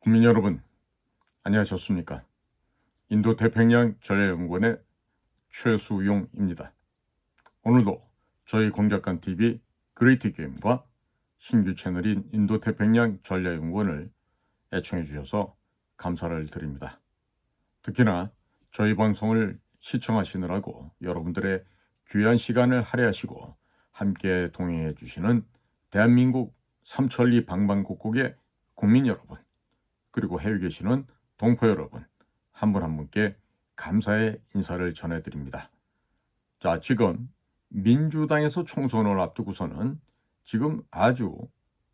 국민 여러분, 안녕하셨습니까? 인도 태평양 전략연구원의 최수용입니다. 오늘도 저희 공작관 TV 그레이트 게임과 신규 채널인 인도 태평양 전략연구원을 애청해 주셔서 감사를 드립니다. 특히나 저희 방송을 시청하시느라고 여러분들의 귀한 시간을 할애하시고 함께 동행해 주시는 대한민국 삼천리 방방곡곡의 국민 여러분, 그리고 해외 계시는 동포 여러분, 한 분 한 분께 감사의 인사를 전해드립니다. 자, 지금 민주당에서 총선을 앞두고서는 지금 아주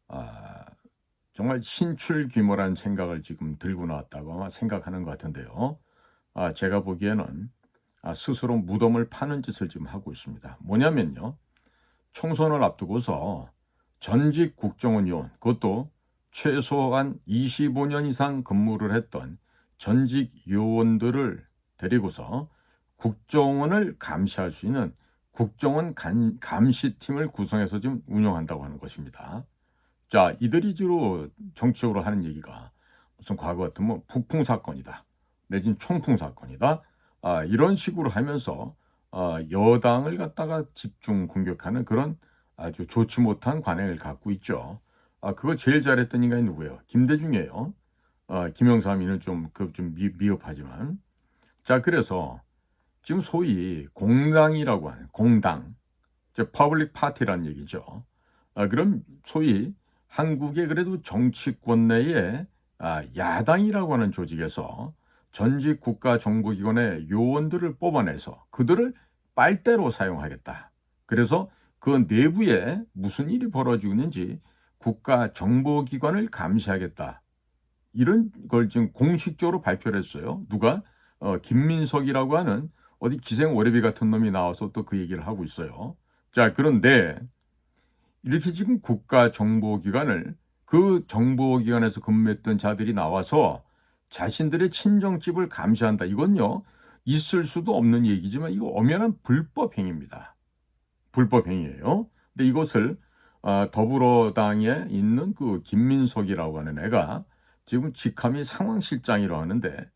아, 정말 신출귀몰한 생각을 지금 들고 나왔다고 아마 생각하는 것 같은데요. 제가 보기에는 스스로 무덤을 파는 짓을 지금 하고 있습니다. 뭐냐면요, 총선을 앞두고서 전직 국정원 요원, 그것도 최소한 25년 이상 근무를 했던 전직 요원들을 데리고서 국정원을 감시할 수 있는 국정원 감시팀을 구성해서 지금 운영한다고 하는 것입니다. 자, 이들이 주로 정치적으로 하는 얘기가 무슨 과거 같으면 북풍 사건이다, 내지는 총풍 사건이다, 이런 식으로 하면서 여당을 갖다가 집중 공격하는 그런 아주 좋지 못한 관행을 갖고 있죠. 그거 제일 잘했던 인간이 누구예요? 김대중이에요. 김영삼이는 좀 미흡하지만. 자, 그래서 지금 소위 공당이라고 하는 공당, 퍼블릭 파티란 얘기죠. 그럼 소위 한국의 그래도 정치권 내에 야당이라고 하는 조직에서 전직 국가정보기관의 요원들을 뽑아내서 그들을 빨대로 사용하겠다. 그래서 그 내부에 무슨 일이 벌어지고 있는지 국가정보기관을 감시하겠다. 이런 걸 지금 공식적으로 발표를 했어요. 누가? 김민석이라고 하는 어디 기생 오래비 같은 놈이 나와서 또 그 얘기를 하고 있어요. 자, 그런데 이렇게 지금 국가정보기관을, 그 정보기관에서 근무했던 자들이 나와서 자신들의 친정집을 감시한다. 이건요, 있을 수도 없는 얘기지만 이거 엄연한 불법 행위입니다. 불법 행위예요. 근데 이것을 더불어당에 있는 그 김민석이라고 하는 애가 지금 직함이 상황실장이라고 하는데,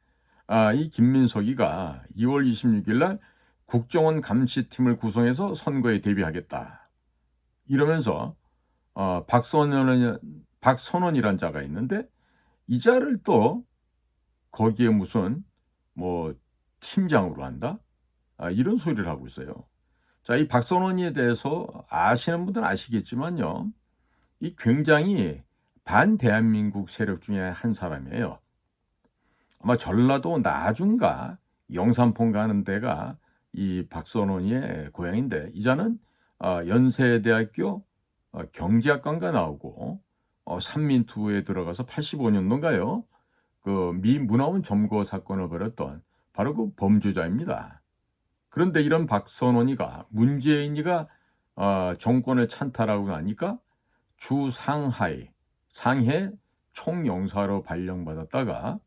이 김민석이가 2월 26일 날 국정원 감시팀을 구성해서 선거에 대비하겠다, 이러면서 박선원이란 자가 있는데, 이 자를 또 거기에 무슨 뭐 팀장으로 한다, 이런 소리를 하고 있어요. 자, 이 박선원에 대해서 아시는 분들은 아시겠지만요, 이 굉장히 반대한민국 세력 중에 한 사람이에요. 아마 전라도 나중가 영산포 가는 데가 이 박선원의 고향인데, 이자는 연세대학교 경제학과인가 나오고 삼민투에 들어가서 85년도인가요? 그 미 문화원 점거 사건을 벌였던 바로 그 범죄자입니다. 그런데 이런 박선원이가, 문재인이가 정권을 찬탈하고 나니까 주 상해 총영사로 발령받았다가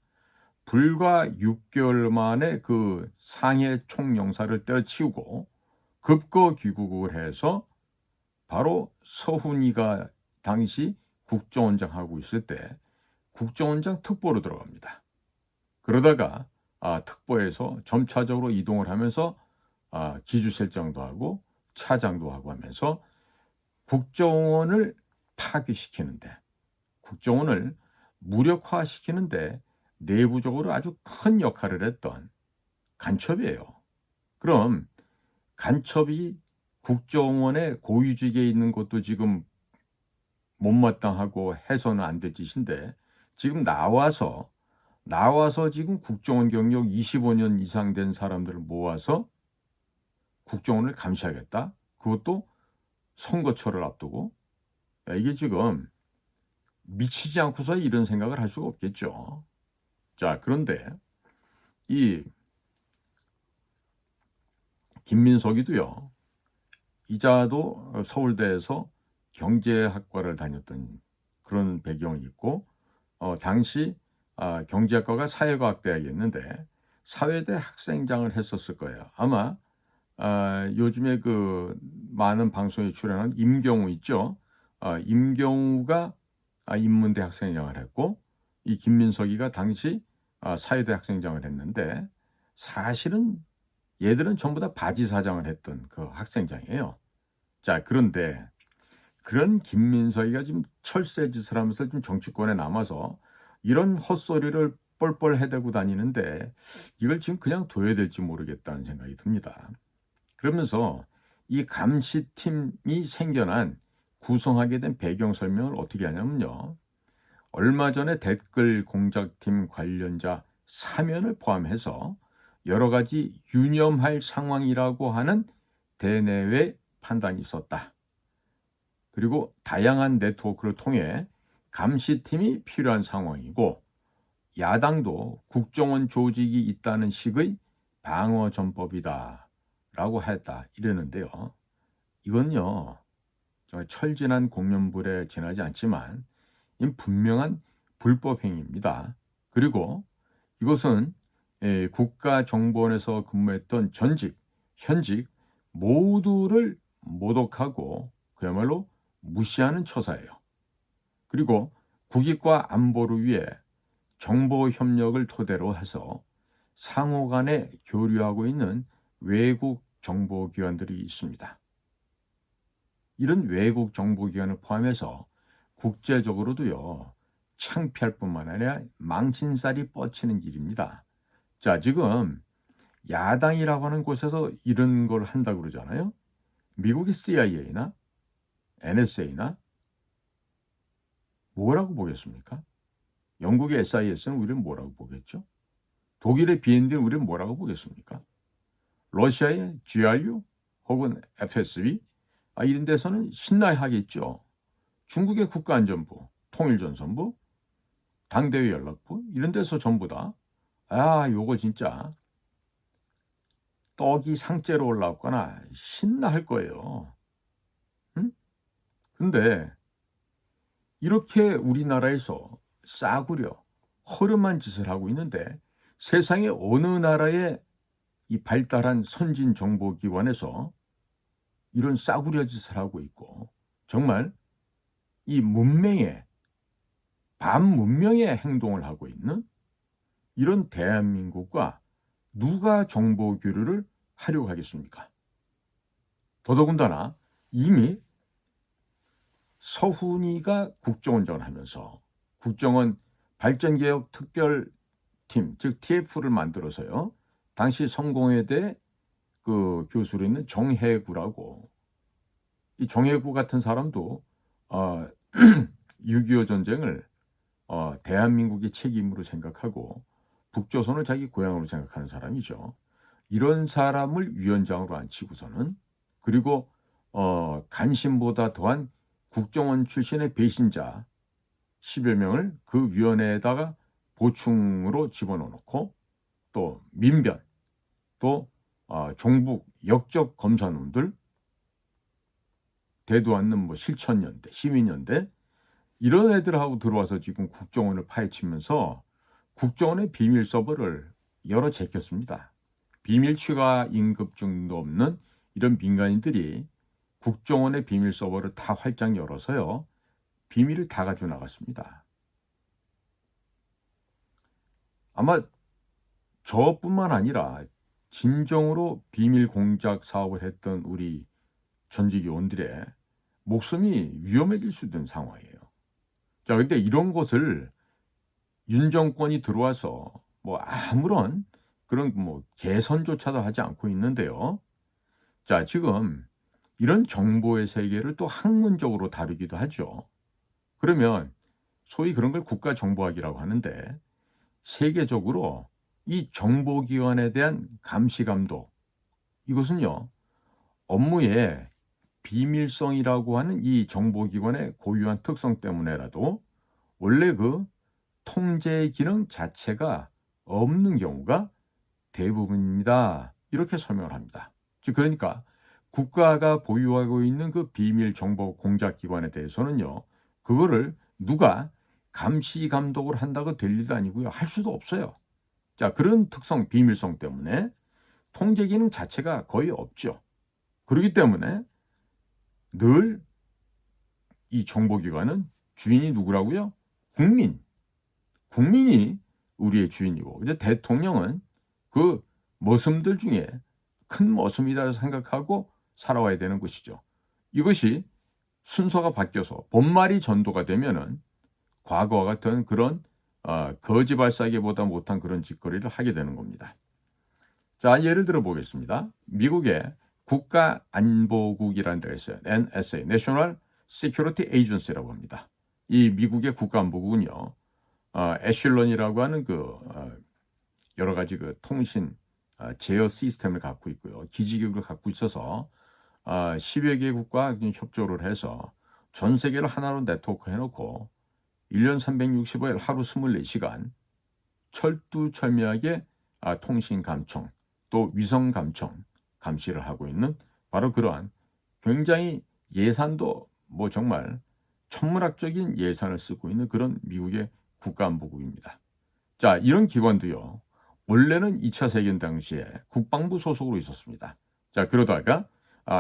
불과 6개월 만에 그 상해 총영사를 때려치우고 급거 귀국을 해서 바로 서훈이가 당시 국정원장 하고 있을 때 국정원장 특보로 들어갑니다. 그러다가 특보에서 점차적으로 이동을 하면서 기주실장도 하고 차장도 하고 하면서 국정원을 파괴시키는데, 국정원을 무력화시키는데 내부적으로 아주 큰 역할을 했던 간첩이에요. 그럼 간첩이 국정원의 고위직에 있는 것도 지금 못마땅하고 해서는 안 될 짓인데, 지금 나와서 지금 국정원 경력 25년 이상 된 사람들을 모아서 국정원을 감시하겠다? 그것도 선거철을 앞두고? 이게 지금 미치지 않고서 이런 생각을 할 수가 없겠죠. 자, 그런데 이 김민석이도요, 이자도 서울대에서 경제학과를 다녔던 그런 배경이 있고, 당시 경제학과가 사회과학대학이었는데 사회대 학생장을 했었을 거예요. 아마 요즘에 그 많은 방송에 출연한 임경우 있죠. 임경우가 인문대 학생장을 했고, 이 김민석이가 당시 사회대 학생장을 했는데 사실은 얘들은 전부 다 바지 사장을 했던 그 학생장이에요. 자, 그런데 그런 김민석이가 지금 철새짓을 하면서 좀 정치권에 남아서 이런 헛소리를 뻘뻘 해대고 다니는데 이걸 지금 그냥 둬야 될지 모르겠다는 생각이 듭니다. 그러면서 이 감시팀이 생겨난 구성하게 된 배경 설명을 어떻게 하냐면요. 얼마 전에 댓글 공작팀 관련자 사면을 포함해서 여러 가지 유념할 상황이라고 하는 대내외 판단이 있었다. 그리고 다양한 네트워크를 통해 감시팀이 필요한 상황이고 야당도 국정원 조직이 있다는 식의 방어 전법이다 라고 했다 이러는데요. 이건요 정말 철진한 공연불에 지나지 않지만 분명한 불법 행위입니다. 그리고 이것은 국가정보원에서 근무했던 전직, 현직 모두를 모독하고 그야말로 무시하는 처사예요. 그리고 국익과 안보를 위해 정보 협력을 토대로 해서 상호 간에 교류하고 있는 외국 정보기관들이 있습니다. 이런 외국 정보기관을 포함해서 국제적으로도요, 창피할 뿐만 아니라 망신살이 뻗치는 일입니다. 자, 지금 야당이라고 하는 곳에서 이런 걸 한다고 그러잖아요. 미국의 CIA나 NSA나 뭐라고 보겠습니까? 영국의 SIS는 우리를 뭐라고 보겠죠? 독일의 BND는 우리를 뭐라고 보겠습니까? 러시아의 GRU 혹은 FSB 이런 데서는 신나게 하겠죠. 중국의 국가안전부, 통일전선부, 당대회 연락부 이런 데서 전부 다 요거 진짜 떡이 상째로 올라왔거나 신나할 거예요. 응? 근데 이렇게 우리나라에서 싸구려 허름한 짓을 하고 있는데 세상의 어느 나라의 이 발달한 선진 정보기관에서 이런 싸구려 짓을 하고 있고 정말 이 문명의 반문명의 행동을 하고 있는 이런 대한민국과 누가 정보 교류를 하려고 하겠습니까? 더더군다나 이미 서훈이가 국정원장을 하면서 국정원 발전개혁 특별팀 즉 TF를 만들어서요. 당시 성공회대 그 교수로 있는 정혜구라고 이 정혜구 같은 사람도 6.25 전쟁을 대한민국의 책임으로 생각하고 북조선을 자기 고향으로 생각하는 사람이죠. 이런 사람을 위원장으로 앉히고서는 그리고 간신보다 더한 국정원 출신의 배신자 10여 명을 그 위원회에다가 보충으로 집어넣고 또 민변 또 종북 역적 검사놈들 대도 않는 뭐 실천연대 시민연대 이런 애들하고 들어와서 지금 국정원을 파헤치면서 국정원의 비밀 서버를 열어 제꼈습니다. 비밀 취가 임급증도 없는 이런 민간인들이 국정원의 비밀 서버를 다 활짝 열어서요. 비밀을 다 가져 나갔습니다. 아마 저뿐만 아니라 진정으로 비밀 공작 사업을 했던 우리 전직 요원들의 목숨이 위험해질 수 있는 상황이에요. 자, 근데 이런 것을 윤 정권이 들어와서 뭐 아무런 그런 뭐 개선조차도 하지 않고 있는데요. 자, 지금 이런 정보의 세계를 또 학문적으로 다루기도 하죠. 그러면 소위 그런 걸 국가정보학이라고 하는데 세계적으로 이 정보기관에 대한 감시 감독 이것은요 업무의 비밀성이라고 하는 이 정보기관의 고유한 특성 때문에라도 원래 그 통제 기능 자체가 없는 경우가 대부분입니다. 이렇게 설명을 합니다. 즉 그러니까 국가가 보유하고 있는 그 비밀 정보 공작 기관에 대해서는요. 그거를 누가 감시 감독을 한다고 될 일도 아니고요. 할 수도 없어요. 자, 그런 특성, 비밀성 때문에 통제 기능 자체가 거의 없죠. 그렇기 때문에 늘 이 정보기관은 주인이 누구라고요? 국민이 우리의 주인이고, 근데 대통령은 그 머슴들 중에 큰 머슴이다 생각하고 살아와야 되는 것이죠. 이것이 순서가 바뀌어서 본말이 전도가 되면은 과거와 같은 그런 거지발사기보다 못한 그런 짓거리를 하게 되는 겁니다. 자, 예를 들어 보겠습니다. 미국의 국가안보국이라는 데가 있어요. NSA, National Security Agency라고 합니다. 이 미국의 국가안보국은요, 에슐런이라고 하는 여러 가지 통신 제어 시스템을 갖고 있고요. 기지국을 갖고 있어서 10여 개국과 협조를 해서 전 세계를 하나로 네트워크 해놓고 1년 365일 하루 24시간 철두철미하게 통신 감청 또 위성 감청 감시를 하고 있는 바로 그러한 굉장히 예산도 정말 천문학적인 예산을 쓰고 있는 그런 미국의 국가안보국입니다. 자, 이런 기관도요, 원래는 2차 세계대전 당시에 국방부 소속으로 있었습니다. 자, 그러다가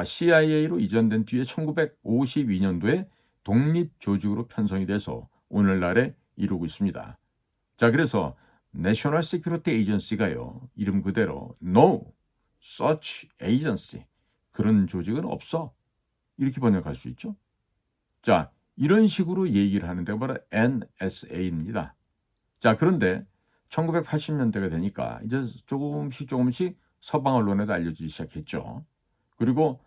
CIA로 이전된 뒤에 1952년도에 독립조직으로 편성이 돼서 오늘날에 이루고 있습니다. 자, 그래서 National Security Agency가요, 이름 그대로 No Such Agency, 그런 조직은 없어, 이렇게 번역할 수 있죠. 자, 이런 식으로 얘기를 하는 데가 바로 NSA입니다. 자, 그런데 1980년대가 되니까 이제 조금씩 서방 언론에도 알려지기 시작했죠. 그리고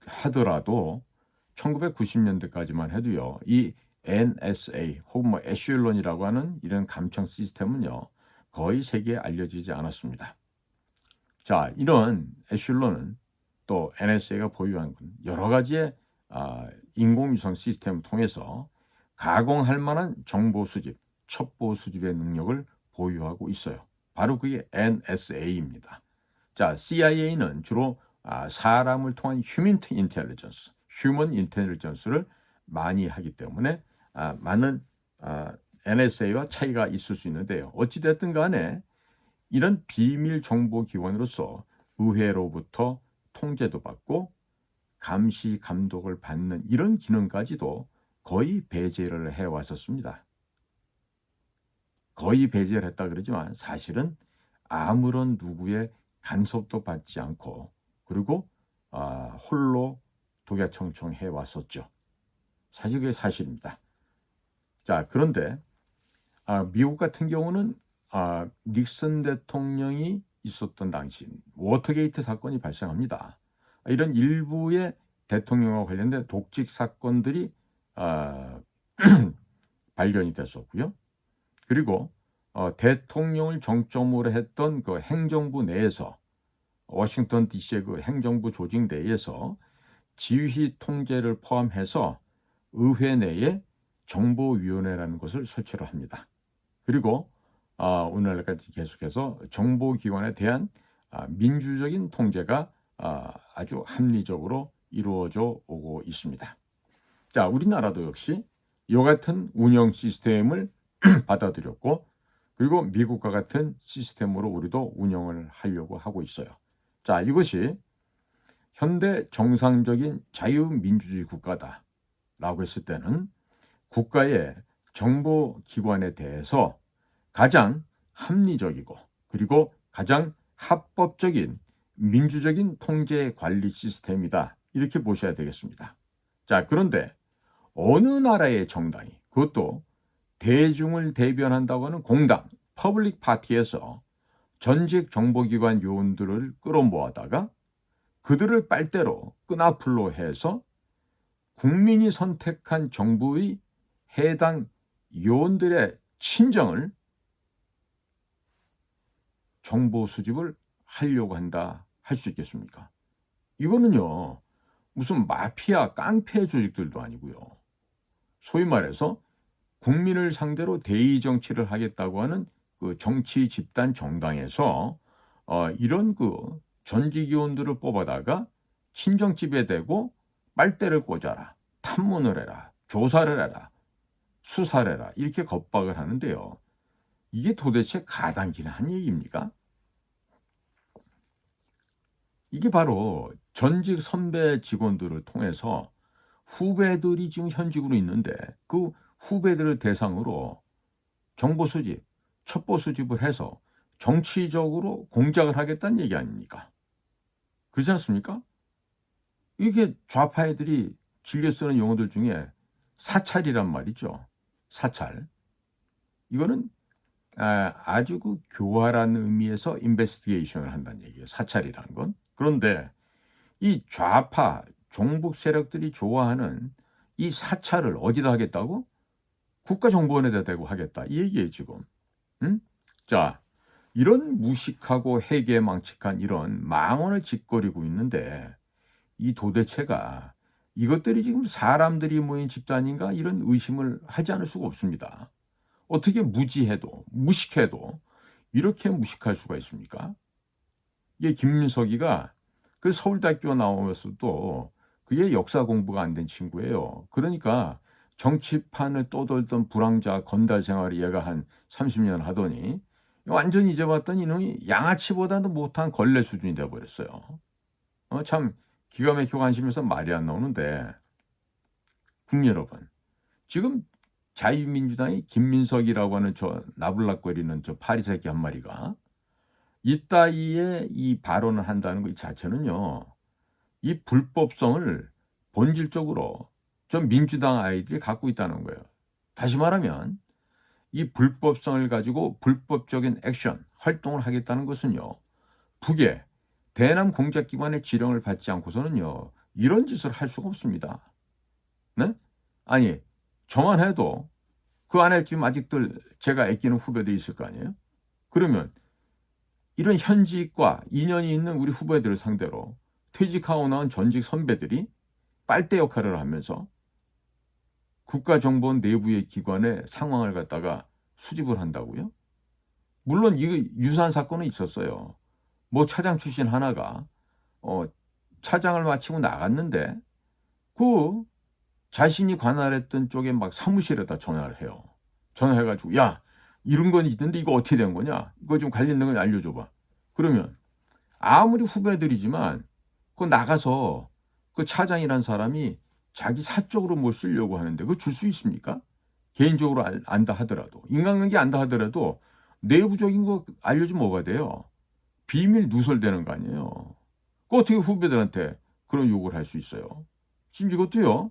하더라도 1990년대까지만 해도요, 이 NSA 혹은 에슐론이라고 하는 이런 감청 시스템은요, 거의 세계에 알려지지 않았습니다. 자, 이런 에슐론은 또 NSA가 보유한 여러 가지의 인공위성 시스템을 통해서 가공할 만한 정보 수집, 첩보 수집의 능력을 보유하고 있어요. 바로 그게 NSA입니다. 자, CIA는 주로 사람을 통한 휴먼 인텔리전스를 많이 하기 때문에 많은 NSA와 차이가 있을 수 있는데요. 어찌됐든 간에 이런 비밀 정보 기관으로서 의회로부터 통제도 받고 감시 감독을 받는 이런 기능까지도 거의 배제를 해왔었습니다. 거의 배제를 했다 그러지만 사실은 아무런 누구의 간섭도 받지 않고 그리고 홀로 독야청청 해왔었죠. 사실 그게 사실입니다. 자, 그런데 미국 같은 경우는 닉슨 대통령이 있었던 당시 워터게이트 사건이 발생합니다. 이런 일부의 대통령과 관련된 독직 사건들이 발견이 됐었고요. 그리고 대통령을 정점으로 했던 그 행정부 내에서 워싱턴 DC의 그 행정부 조직 내에서 지휘 통제를 포함해서 의회 내에 정보위원회라는 것을 설치를 합니다. 그리고 오늘날까지 계속해서 정보기관에 대한 민주적인 통제가 아주 합리적으로 이루어져 오고 있습니다. 자, 우리나라도 역시 이와 같은 운영 시스템을 받아들였고 그리고 미국과 같은 시스템으로 우리도 운영을 하려고 하고 있어요. 자, 이것이 현대 정상적인 자유민주주의 국가다라고 했을 때는 국가의 정보기관에 대해서 가장 합리적이고 그리고 가장 합법적인 민주적인 통제 관리 시스템이다, 이렇게 보셔야 되겠습니다. 자, 그런데 어느 나라의 정당이, 그것도 대중을 대변한다고 하는 공당, 퍼블릭 파티에서 전직 정보기관 요원들을 끌어모아다가 그들을 빨대로 끈앞으로 해서 국민이 선택한 정부의 해당 요원들의 친정을 정보 수집을 하려고 한다 할 수 있겠습니까? 이거는요, 무슨 마피아 깡패 조직들도 아니고요. 소위 말해서 국민을 상대로 대의 정치를 하겠다고 하는 그 정치 집단 정당에서 이런 그 전직 의원들을 뽑아다가 친정집에 대고 빨대를 꽂아라, 탐문을 해라, 조사를 해라, 수사를 해라, 이렇게 겁박을 하는데요. 이게 도대체 가당키나 한 얘기입니까? 이게 바로 전직 선배 직원들을 통해서 후배들이 지금 현직으로 있는데 그 후배들을 대상으로 정보 수집, 첩보 수집을 해서 정치적으로 공작을 하겠다는 얘기 아닙니까? 그렇지 않습니까? 이게 좌파 애들이 즐겨 쓰는 용어들 중에 사찰이란 말이죠. 사찰. 이거는 아주 그 교활한 의미에서 인베스티게이션을 한다는 얘기예요. 사찰이라는 건. 그런데 이 좌파 종북 세력들이 좋아하는 이 사찰을 어디다 하겠다고? 국가정보원에다 대고 하겠다. 이 얘기예요, 지금. 응? 자, 이런 무식하고 해괴망측한 이런 망언을 짓거리고 있는데 이 도대체가 이것들이 지금 사람들이 모인 집단인가 이런 의심을 하지 않을 수가 없습니다. 어떻게 무지해도 무식해도 이렇게 무식할 수가 있습니까? 이게 김민석이가 그 서울대학교 나오면서도 그게 역사 공부가 안 된 친구예요. 그러니까 정치판을 떠돌던 불황자 건달 생활을 얘가 한 30년 하더니 완전히 이제 봤더니 이놈이 양아치보다도 못한 걸레 수준이 돼버렸어요. 참 기가 막히고 관심에서 말이 안 나오는데 국민 여러분 지금 자유민주당의 김민석이라고 하는 저 나불락거리는 저 파리새끼 한 마리가 이따위의 이 발언을 한다는 것 자체는요. 이 불법성을 본질적으로 전 민주당 아이들이 갖고 있다는 거예요. 다시 말하면 이 불법성을 가지고 불법적인 액션, 활동을 하겠다는 것은요. 북의 대남 공작기관의 지령을 받지 않고서는요. 이런 짓을 할 수가 없습니다. 네? 아니 저만 해도 그 안에 지금 아직들 제가 아끼는 후배들이 있을 거 아니에요? 그러면 이런 현직과 인연이 있는 우리 후배들을 상대로 퇴직하고 나온 전직 선배들이 빨대 역할을 하면서 국가정보원 내부의 기관의 상황을 갖다가 수집을 한다고요? 물론 이 유사한 사건은 있었어요. 뭐 차장 출신 하나가 차장을 마치고 나갔는데 그 자신이 관할했던 쪽에 막 사무실에다 전화를 해요. 전화해가지고 야 이런 건 있는데 이거 어떻게 된 거냐? 이거 좀 관련된 걸 알려줘봐. 그러면 아무리 후배들이지만 그 나가서 그 차장이란 사람이 자기 사적으로 뭘 쓰려고 하는데 그거 줄 수 있습니까? 개인적으로 안다 하더라도 인간관계 안다 하더라도 내부적인 거 알려주면 뭐가 돼요? 비밀 누설되는 거 아니에요. 그 어떻게 후배들한테 그런 요구를 할 수 있어요? 지금 이것도요.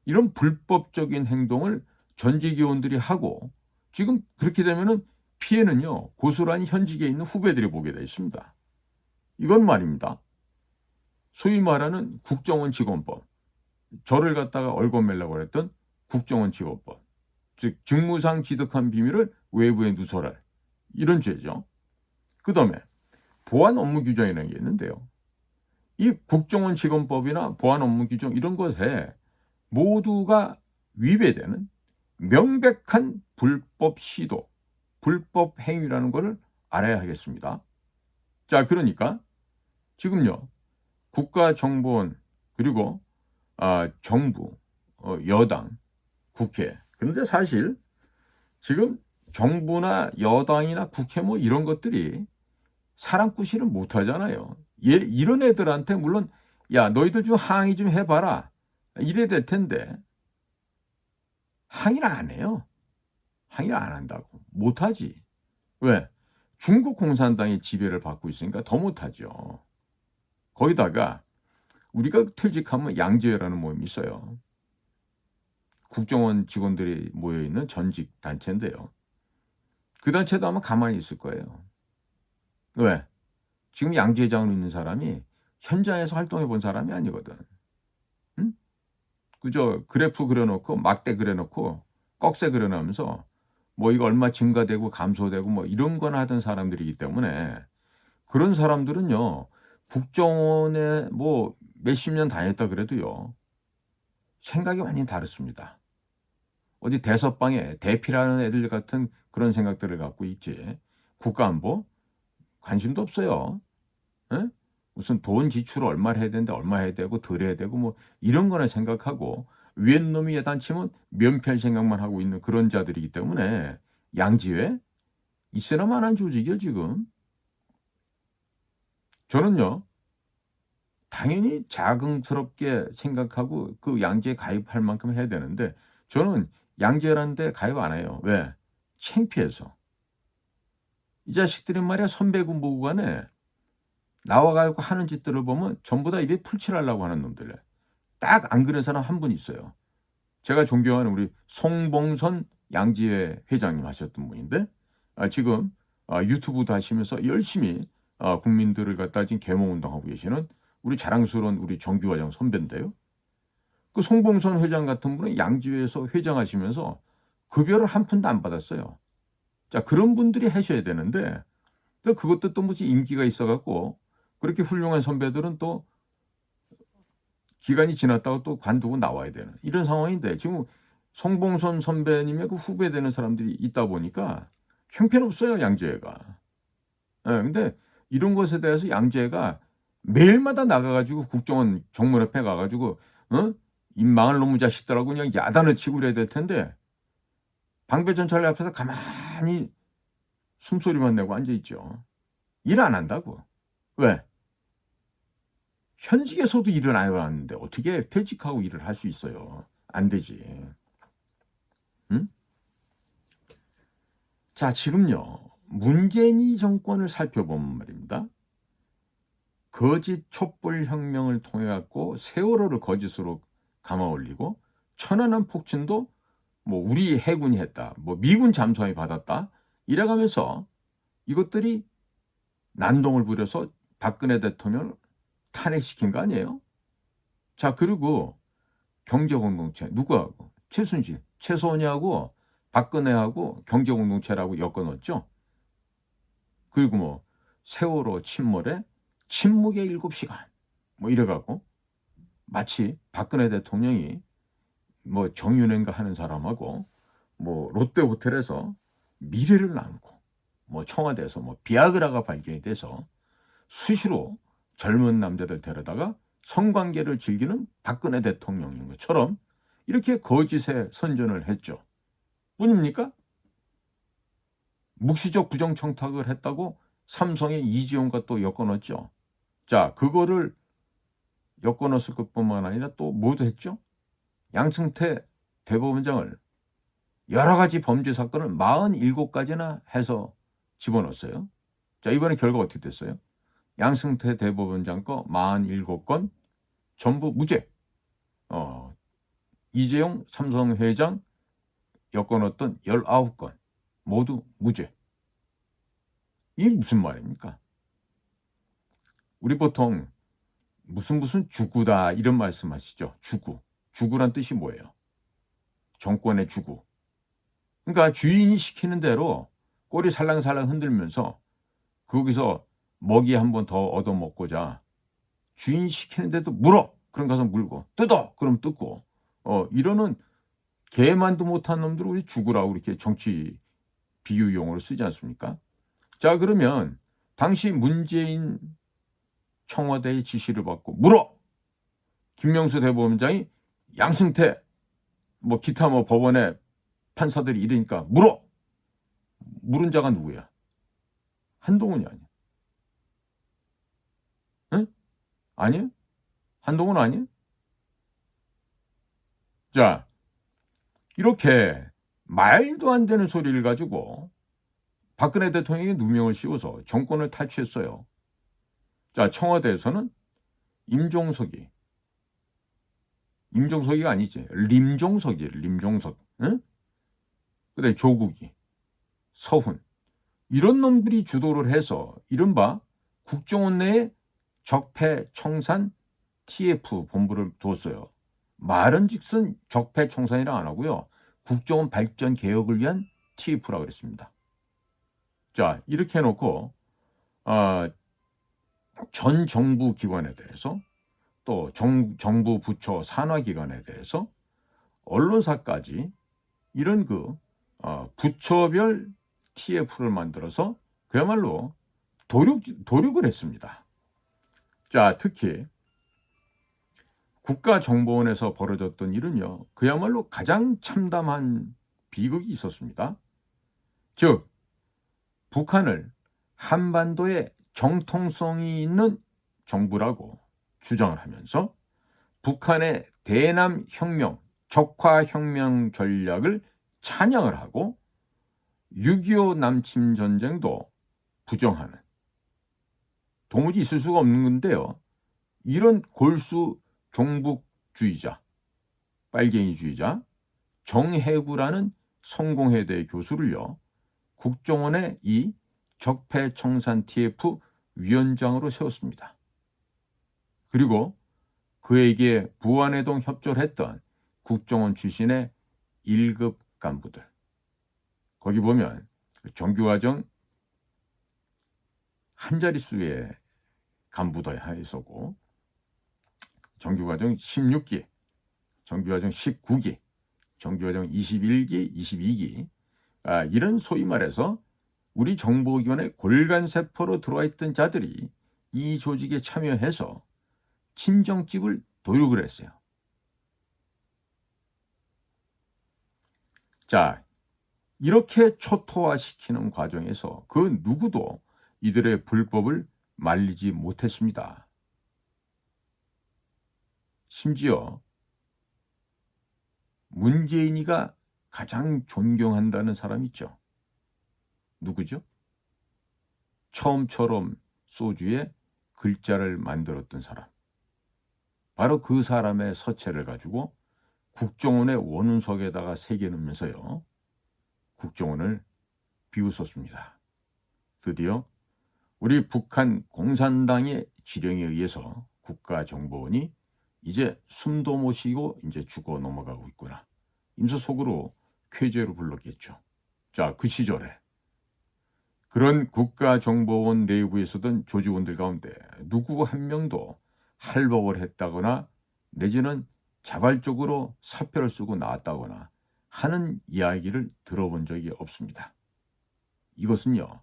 이런 불법적인 행동을 전직위원들이 하고 지금 그렇게 되면은 피해는요. 고스란히 현직에 있는 후배들이 보게 되어 있습니다. 이건 말입니다. 소위 말하는 국정원 직원법. 저를 갖다가 얽어매려고 했던 국정원 직원법. 즉 직무상 지득한 비밀을 외부에 누설할 이런 죄죠. 그 다음에 보안 업무 규정이라는 게 있는데요. 이 국정원 직원법이나 보안 업무 규정 이런 것에 모두가 위배되는 명백한 불법 시도, 불법 행위라는 것을 알아야 하겠습니다. 자, 그러니까 지금요. 국가정보원 그리고 정부, 여당, 국회. 그런데 사실 지금 정부나 여당이나 국회 뭐 이런 것들이 사랑꾸시를 못하잖아요. 이런 애들한테 물론 야 너희들 좀 항의 좀 해봐라 이래야 될 텐데 항의를 안 해요. 항의를 안 한다고. 못하지. 왜? 중국 공산당의 지배를 받고 있으니까 더 못하죠. 거기다가 우리가 퇴직하면 양재회라는 모임이 있어요. 국정원 직원들이 모여있는 전직 단체인데요. 그 단체도 아마 가만히 있을 거예요. 왜? 지금 양재회장으로 있는 사람이 현장에서 활동해 본 사람이 아니거든. 응? 그저 그래프 그려놓고 막대 그려놓고 꺽쇠 그려놓으면서 뭐 이거 얼마 증가되고 감소되고 뭐 이런 거나 하던 사람들이기 때문에 그런 사람들은요. 국정원에 뭐 몇십 년 다녔다 그래도요. 생각이 완전히 다릅니다. 어디 대서방에 대피라는 애들 같은 그런 생각들을 갖고 있지. 국가안보? 관심도 없어요. 에? 무슨 돈 지출을 얼마 해야 되는데 얼마 해야 되고 덜 해야 되고 뭐 이런 거나 생각하고 웬 놈이 야단치면 면편 생각만 하고 있는 그런 자들이기 때문에 양지회? 있으나 마나한 조직이요 지금. 저는요. 당연히 자긍스럽게 생각하고 그 양지에 가입할 만큼 해야 되는데 저는 양지회라는 데 가입 안 해요. 왜? 창피해서. 이 자식들이 말이야 선배고 뭐고 간에 나와가지고 하는 짓들을 보면 전부 다 입에 풀칠하려고 하는 놈들래. 딱 안 그런 사람 한 분 있어요. 제가 존경하는 우리 송봉선 양지회 회장님 하셨던 분인데 지금 유튜브도 하시면서 열심히 국민들을 갖다 지금 계몽운동하고 계시는 우리 자랑스러운 우리 정규과장 선배인데요. 그 송봉선 회장 같은 분은 양지회에서 회장하시면서 급여를 한 푼도 안 받았어요. 자, 그런 분들이 하셔야 되는데 또 그것도 또 무슨 인기가 있어갖고 그렇게 훌륭한 선배들은 또 기간이 지났다고 또 관두고 나와야 되는 이런 상황인데 지금 송봉선 선배님의 그 후배 되는 사람들이 있다 보니까 형편없어요, 양재회가. 예, 근데 이런 것에 대해서 양재회가 매일마다 나가가지고 국정원 정문 앞에 가가지고 이 망할 놈의 자식들하고 그냥 야단을 치고 그래야 될 텐데 방배전차례 앞에서 가만히 숨소리만 내고 앉아있죠. 일 안 한다고. 왜? 현직에서도 일을 안 해봤는데 어떻게 퇴직하고 일을 할 수 있어요? 안 되지. 응? 자, 지금요. 문재인 정권을 살펴보면 말입니다. 거짓 촛불혁명을 통해 갖고 세월호를 거짓으로 감아 올리고 천안함 폭진도 뭐 우리 해군이 했다. 뭐 미군 잠수함이 받았다. 이래가면서 이것들이 난동을 부려서 박근혜 대통령을 탄핵시킨 거 아니에요? 자, 그리고 경제공동체 누구하고? 최순실, 최소원이하고 박근혜하고 경제공동체라고 엮어놓었죠. 그리고 뭐 세월호 침몰에 침묵의 7시간 뭐 이래갖고 마치 박근혜 대통령이 뭐 정윤회인가 하는 사람하고 뭐 롯데호텔에서 미래를 나누고 뭐 청와대에서 뭐 비아그라가 발견이 돼서 수시로 젊은 남자들 데려다가 성관계를 즐기는 박근혜 대통령인 것처럼 이렇게 거짓의 선전을 했죠. 뿐입니까? 묵시적 부정청탁을 했다고 삼성의 이지용과 또 엮어넣었죠. 자, 그거를 엮어넣었을 것뿐만 아니라 또 뭐도 했죠? 양승태 대법원장을 여러 가지 범죄 사건을 47가지나 해서 집어넣었어요. 자, 이번에 결과 어떻게 됐어요? 양승태 대법원장 거 47건 전부 무죄. 이재용 삼성 회장 엮어넣었던 19건 모두 무죄. 이게 무슨 말입니까? 우리 보통 무슨 주구다 이런 말씀하시죠. 주구. 주구란 뜻이 뭐예요? 정권의 주구. 그러니까 주인이 시키는 대로 꼬리 살랑살랑 흔들면서 거기서 먹이 한 번 더 얻어먹고자 주인이 시키는 데도 물어. 그럼 가서 물고 뜯어. 그럼 뜯고 이러는 개만도 못한 놈들을 우리 주구라고 이렇게 정치 비유 용어로 쓰지 않습니까? 자, 그러면 당시 문재인 청와대의 지시를 받고 물어. 김명수 대법원장이 양승태 뭐 기타 뭐 법원에 판사들이 이러니까 물어. 물은 자가 누구야? 한동훈이 아니야. 응? 아니야? 한동훈 아니야? 자, 이렇게 말도 안 되는 소리를 가지고 박근혜 대통령이 누명을 씌워서 정권을 탈취했어요. 자, 청와대에서는 임종석이가 아니지. 림종석. 응? 그다음에 조국이, 서훈. 이런 놈들이 주도를 해서 이른바 국정원 내에 적폐청산 TF 본부를 뒀어요. 말은즉슨 적폐청산이라 안 하고요. 국정원 발전 개혁을 위한 TF라고 그랬습니다. 자, 이렇게 해놓고 전 정부 기관에 대해서 또 정부 부처 산하기관에 대해서 언론사까지 이런 부처별 TF를 만들어서 그야말로 도륙을 했습니다. 자, 특히 국가정보원에서 벌어졌던 일은요, 그야말로 가장 참담한 비극이 있었습니다. 즉, 북한을 한반도에 정통성이 있는 정부라고 주장을 하면서 북한의 대남 혁명, 적화혁명 전략을 찬양을 하고 6.25 남침 전쟁도 부정하는, 도무지 있을 수가 없는 건데요. 이런 골수 종북주의자, 빨갱이주의자 정해구라는 성공회대 교수를요, 국정원의 이 적폐청산 TF 위원장으로 세웠습니다. 그리고 그에게 부안해동 협조를 했던 국정원 출신의 1급 간부들, 거기 보면 정규과정 한 자릿수의 간부도 있었고, 정규과정 16기, 정규과정 19기, 정규과정 21기, 22기, 이런 소위 말해서 우리 정보기관의 골간세포로 들어와 있던 자들이 이 조직에 참여해서 친정집을 도륙을 했어요. 자, 이렇게 초토화시키는 과정에서 그 누구도 이들의 불법을 말리지 못했습니다. 심지어 문재인이가 가장 존경한다는 사람 있죠. 누구죠? 처음처럼 소주에 글자를 만들었던 사람. 바로 그 사람의 서체를 가지고 국정원의 원운석에다가 새겨놓으면서요, 국정원을 비웃었습니다. 드디어 우리 북한 공산당의 지령에 의해서 국가정보원이 이제 숨도 못 쉬고 이제 죽어 넘어가고 있구나, 임서 속으로 쾌재로 불렀겠죠. 자, 그 시절에 그런 국가정보원 내부에 있었던 조직원들 가운데 누구 한 명도 할복을 했다거나 내지는 자발적으로 사표를 쓰고 나왔다거나 하는 이야기를 들어본 적이 없습니다. 이것은요,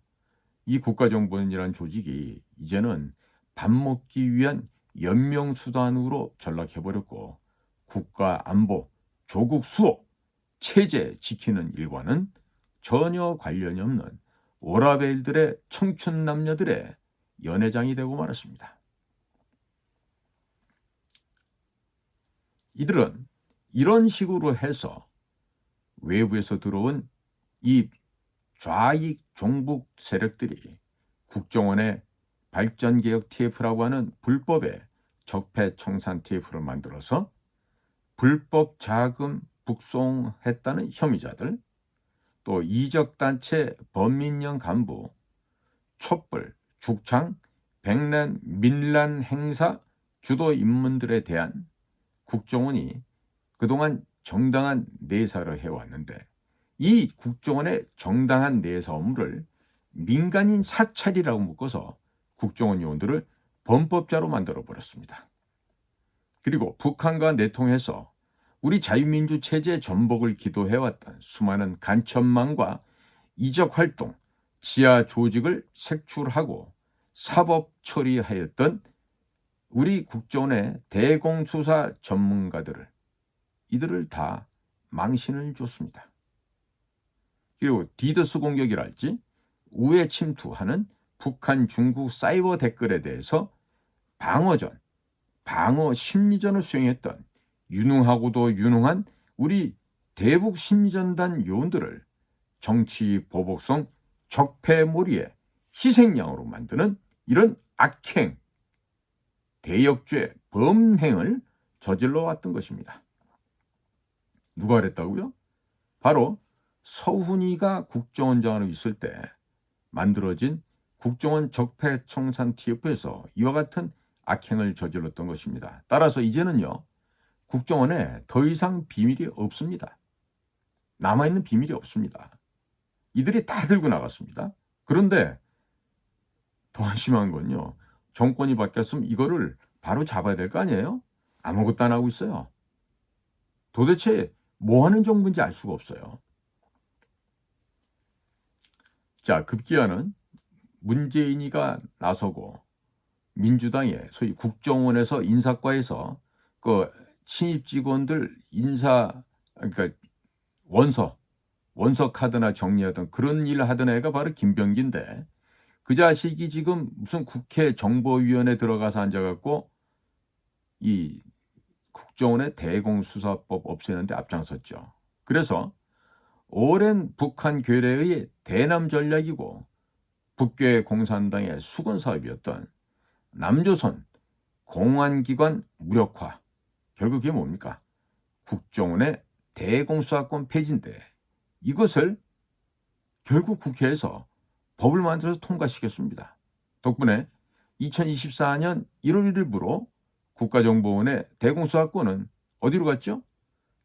이 국가정보원이라는 조직이 이제는 밥 먹기 위한 연명수단으로 전락해버렸고, 국가안보, 조국 수호, 체제 지키는 일과는 전혀 관련이 없는 워라벨들의 청춘 남녀들의 연회장이 되고 말았습니다. 이들은 이런 식으로 해서 외부에서 들어온 이 좌익 종북 세력들이 국정원의 발전개혁 TF라고 하는 불법의 적폐청산 TF를 만들어서 불법 자금 북송했다는 혐의자들, 또 이적단체 범민영 간부, 촛불, 죽창, 백란, 민란 행사 주도 인물들에 대한 국정원이 그동안 정당한 내사를 해왔는데, 이 국정원의 정당한 내사 업무를 민간인 사찰이라고 묶어서 국정원 요원들을 범법자로 만들어버렸습니다. 그리고 북한과 내통해서 우리 자유민주 체제 전복을 기도해왔던 수많은 간첩망과 이적활동, 지하 조직을 색출하고 사법 처리하였던 우리 국정원의 대공수사 전문가들을, 이들을 다 망신을 줬습니다. 그리고 디더스 공격이랄지 우회 침투하는 북한 중국 사이버 댓글에 대해서 방어전, 방어 심리전을 수행했던 유능하고도 유능한 우리 대북 심리전단 요원들을 정치 보복성 적폐몰이의 희생양으로 만드는 이런 악행, 대역죄, 범행을 저질러 왔던 것입니다. 누가 그랬다고요? 바로 서훈이가 국정원장으로 있을 때 만들어진 국정원 적폐청산 TF에서 이와 같은 악행을 저질렀던 것입니다. 따라서 이제는요, 국정원에 더 이상 비밀이 없습니다. 남아있는 비밀이 없습니다. 이들이 다 들고 나갔습니다. 그런데 더 한심한 건요, 정권이 바뀌었으면 이거를 바로 잡아야 될 거 아니에요? 아무것도 안 하고 있어요. 도대체 뭐 하는 정부인지 알 수가 없어요. 자, 급기야는 문재인이가 나서고 민주당의 소위 국정원에서 인사과에서 그 신입 직원들 그러니까 원서 카드나 정리하던 그런 일을 하던 애가 바로 김병기인데, 그 자식이 지금 무슨 국회 정보위원회 들어가서 앉아갖고 이 국정원의 대공수사법 없애는데 앞장섰죠. 그래서 오랜 북한 괴뢰의 대남 전략이고 북괴 공산당의 수건 사업이었던 남조선 공안기관 무력화. 결국 그게 뭡니까? 국정원의 대공수사권 폐지인데 이것을 결국 국회에서 법을 만들어서 통과시켰습니다. 덕분에 2024년 1월 1일부로 국가정보원의 대공수사권은 어디로 갔죠?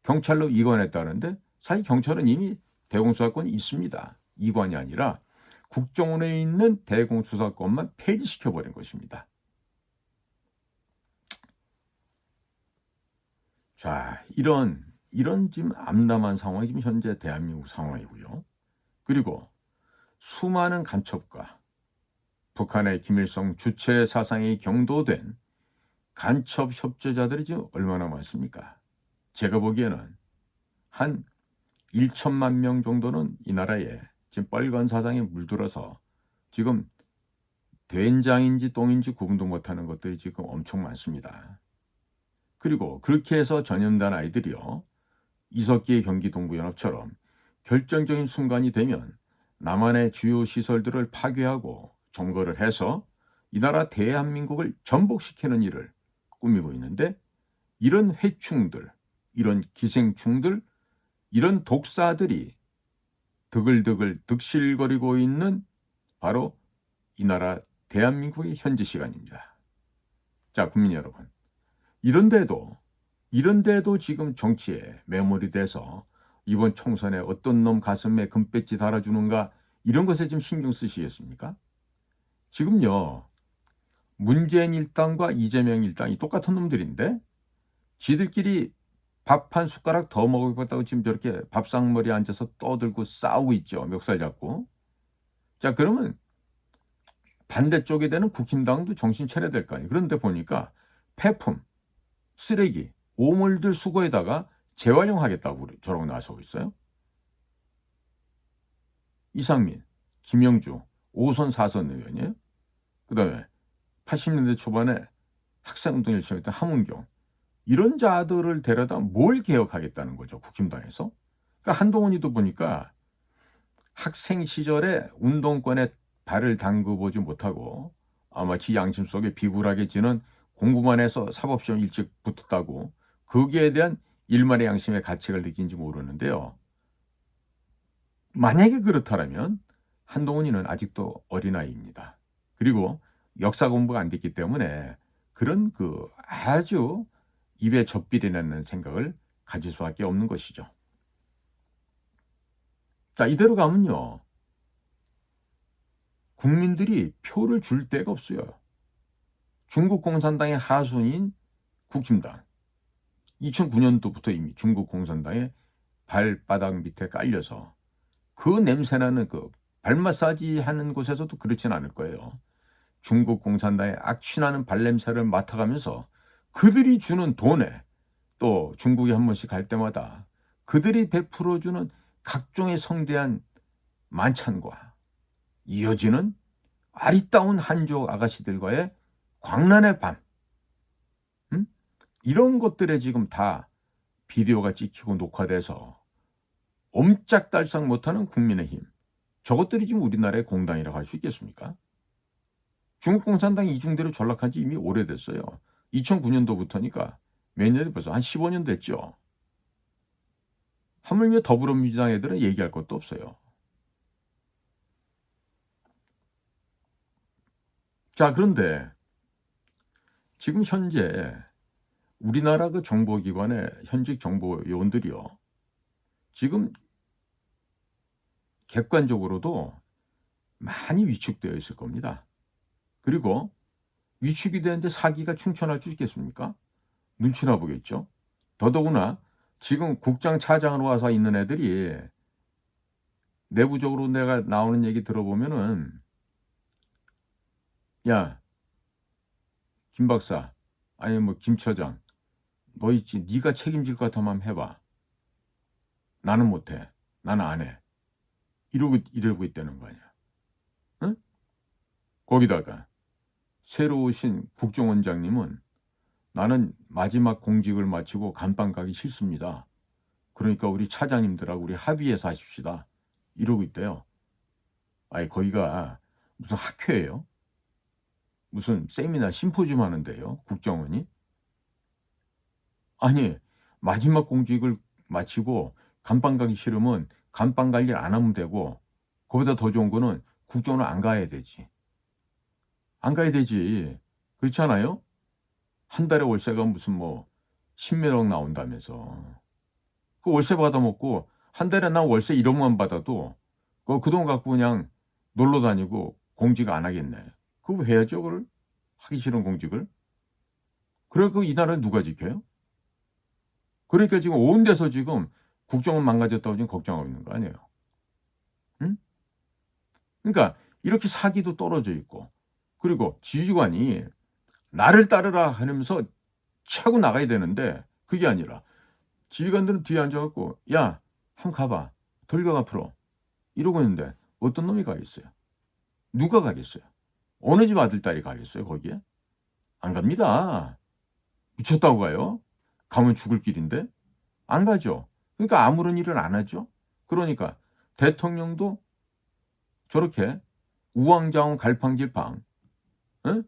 경찰로 이관했다는데 사실 경찰은 이미 대공수사권이 있습니다. 이관이 아니라 국정원에 있는 대공수사권만 폐지시켜버린 것입니다. 자, 이런 지금 암담한 상황이 지금 현재 대한민국 상황이고요. 그리고 수많은 간첩과 북한의 김일성 주체 사상이 경도된 간첩 협조자들이 지금 얼마나 많습니까? 제가 보기에는 한 1천만 명 정도는 이 나라에 지금 빨간 사상에 물들어서 지금 된장인지 똥인지 구분도 못하는 것들이 지금 엄청 많습니다. 그리고 그렇게 해서 전염된 아이들이요, 이석기의 경기동부연합처럼 결정적인 순간이 되면 남한의 주요 시설들을 파괴하고 점거를 해서 이 나라 대한민국을 전복시키는 일을 꾸미고 있는데, 이런 해충들, 이런 기생충들, 이런 독사들이 드글드글 득실거리고 있는 바로 이 나라 대한민국의 현재 시간입니다. 자, 국민 여러분, 이런데도 지금 정치에 매몰이 돼서 이번 총선에 어떤 놈 가슴에 금배지 달아주는가, 이런 것에 좀 신경 쓰시겠습니까? 지금요, 문재인 일당과 이재명 일당이 똑같은 놈들인데 지들끼리 밥 한 숟가락 더 먹었다고 지금 저렇게 밥상머리에 앉아서 떠들고 싸우고 있죠. 멱살 잡고. 자, 그러면 반대쪽에 되는 국힘당도 정신 차려야 될 거 아니에요. 그런데 보니까 폐품, 쓰레기, 오물들 수거에다가 재활용하겠다고 저러고 나서고 있어요. 이상민, 김영주, 5선 4선 의원이에요. 그 다음에 80년대 초반에 학생운동 열심히 했던 함은경, 이런 자들을 데려다 뭘 개혁하겠다는 거죠, 국힘당에서. 그러니까 한동훈이도 보니까 학생 시절에 운동권에 발을 담그보지 못하고 아마 지 양심 속에 비굴하게 지는 공부만 해서 사법시험 일찍 붙었다고 거기에 대한 일말의 양심의 가책을 느낀지 모르는데요. 만약에 그렇다면 한동훈이는 아직도 어린아이입니다. 그리고 역사 공부가 안 됐기 때문에 그런 아주 입에 젖비리 내는 생각을 가질 수밖에 없는 것이죠. 자, 이대로 가면요, 국민들이 표를 줄 데가 없어요. 중국 공산당의 하수인 국힘당, 2009년도부터 이미 중국 공산당의 발바닥 밑에 깔려서 그 냄새나는 발 마사지 하는 곳에서도 그렇진 않을 거예요. 중국 공산당의 악취나는 발냄새를 맡아가면서 그들이 주는 돈에, 또 중국에 한 번씩 갈 때마다 그들이 베풀어주는 각종의 성대한 만찬과 이어지는 아리따운 한족 아가씨들과의 광란의 밤, 이런 것들에 지금 다 비디오가 찍히고 녹화돼서 옴짝달싹 못하는 국민의힘, 저것들이 지금 우리나라의 공당이라고 할 수 있겠습니까? 중국 공산당이 이중대로 전락한 지 이미 오래됐어요. 2009년도부터니까 몇 년이 벌써 한 15년 됐죠. 하물며 더불어민주당 애들은 얘기할 것도 없어요. 자, 그런데 지금 현재 우리나라 정보기관의 현직 정보요원들이요, 지금 객관적으로도 많이 위축되어 있을 겁니다. 그리고 위축이 되는데 사기가 충천할 수 있겠습니까? 눈치나 보겠죠. 더더구나 지금 국장 차장으로 와서 있는 애들이 내부적으로 내가 나오는 얘기 들어보면은, 야, 김 박사, 아니 김 처장, 너 있지, 네가 책임질 것 같으면 해봐. 나는 못해. 나는 안 해. 이러고 있다는 거 아니야. 응? 거기다가 새로 오신 국정원장님은 나는 마지막 공직을 마치고 감방 가기 싫습니다. 그러니까 우리 차장님들하고 우리 합의해서 하십시다. 이러고 있대요. 아니 거기가 무슨 학회예요? 무슨 세미나 심포지엄 하는데요. 국정원이? 아니 마지막 공직을 마치고 감방 가기 싫으면 감방 갈 일 안 하면 되고 그보다 더 좋은 거는 국정원 안 가야 되지. 안 가야 되지. 그렇지 않아요? 한 달에 월세가 무슨 뭐 10몇억 나온다면서. 그 월세 받아먹고 한 달에 나 월세 1억만 받아도 그 돈 갖고 그냥 놀러 다니고 공직 안 하겠네. 그거 해야죠, 그걸? 하기 싫은 공직을. 그래, 이 나라를 누가 지켜요? 그러니까 지금 온 데서 지금 국정은 망가졌다고 지금 걱정하고 있는 거 아니에요. 응? 그러니까 이렇게 사기도 떨어져 있고 그리고 지휘관이 나를 따르라 하면서 차고 나가야 되는데 그게 아니라 지휘관들은 뒤에 앉아갖고 야, 한번 가봐. 돌격 앞으로. 이러고 있는데 어떤 놈이 가겠어요? 누가 가겠어요? 어느 집 아들딸이 가겠어요, 거기에? 안 갑니다. 미쳤다고 가요? 가면 죽을 길인데? 안 가죠. 그러니까 아무런 일을 안 하죠. 그러니까 대통령도 저렇게 우왕좌왕 갈팡질팡 응?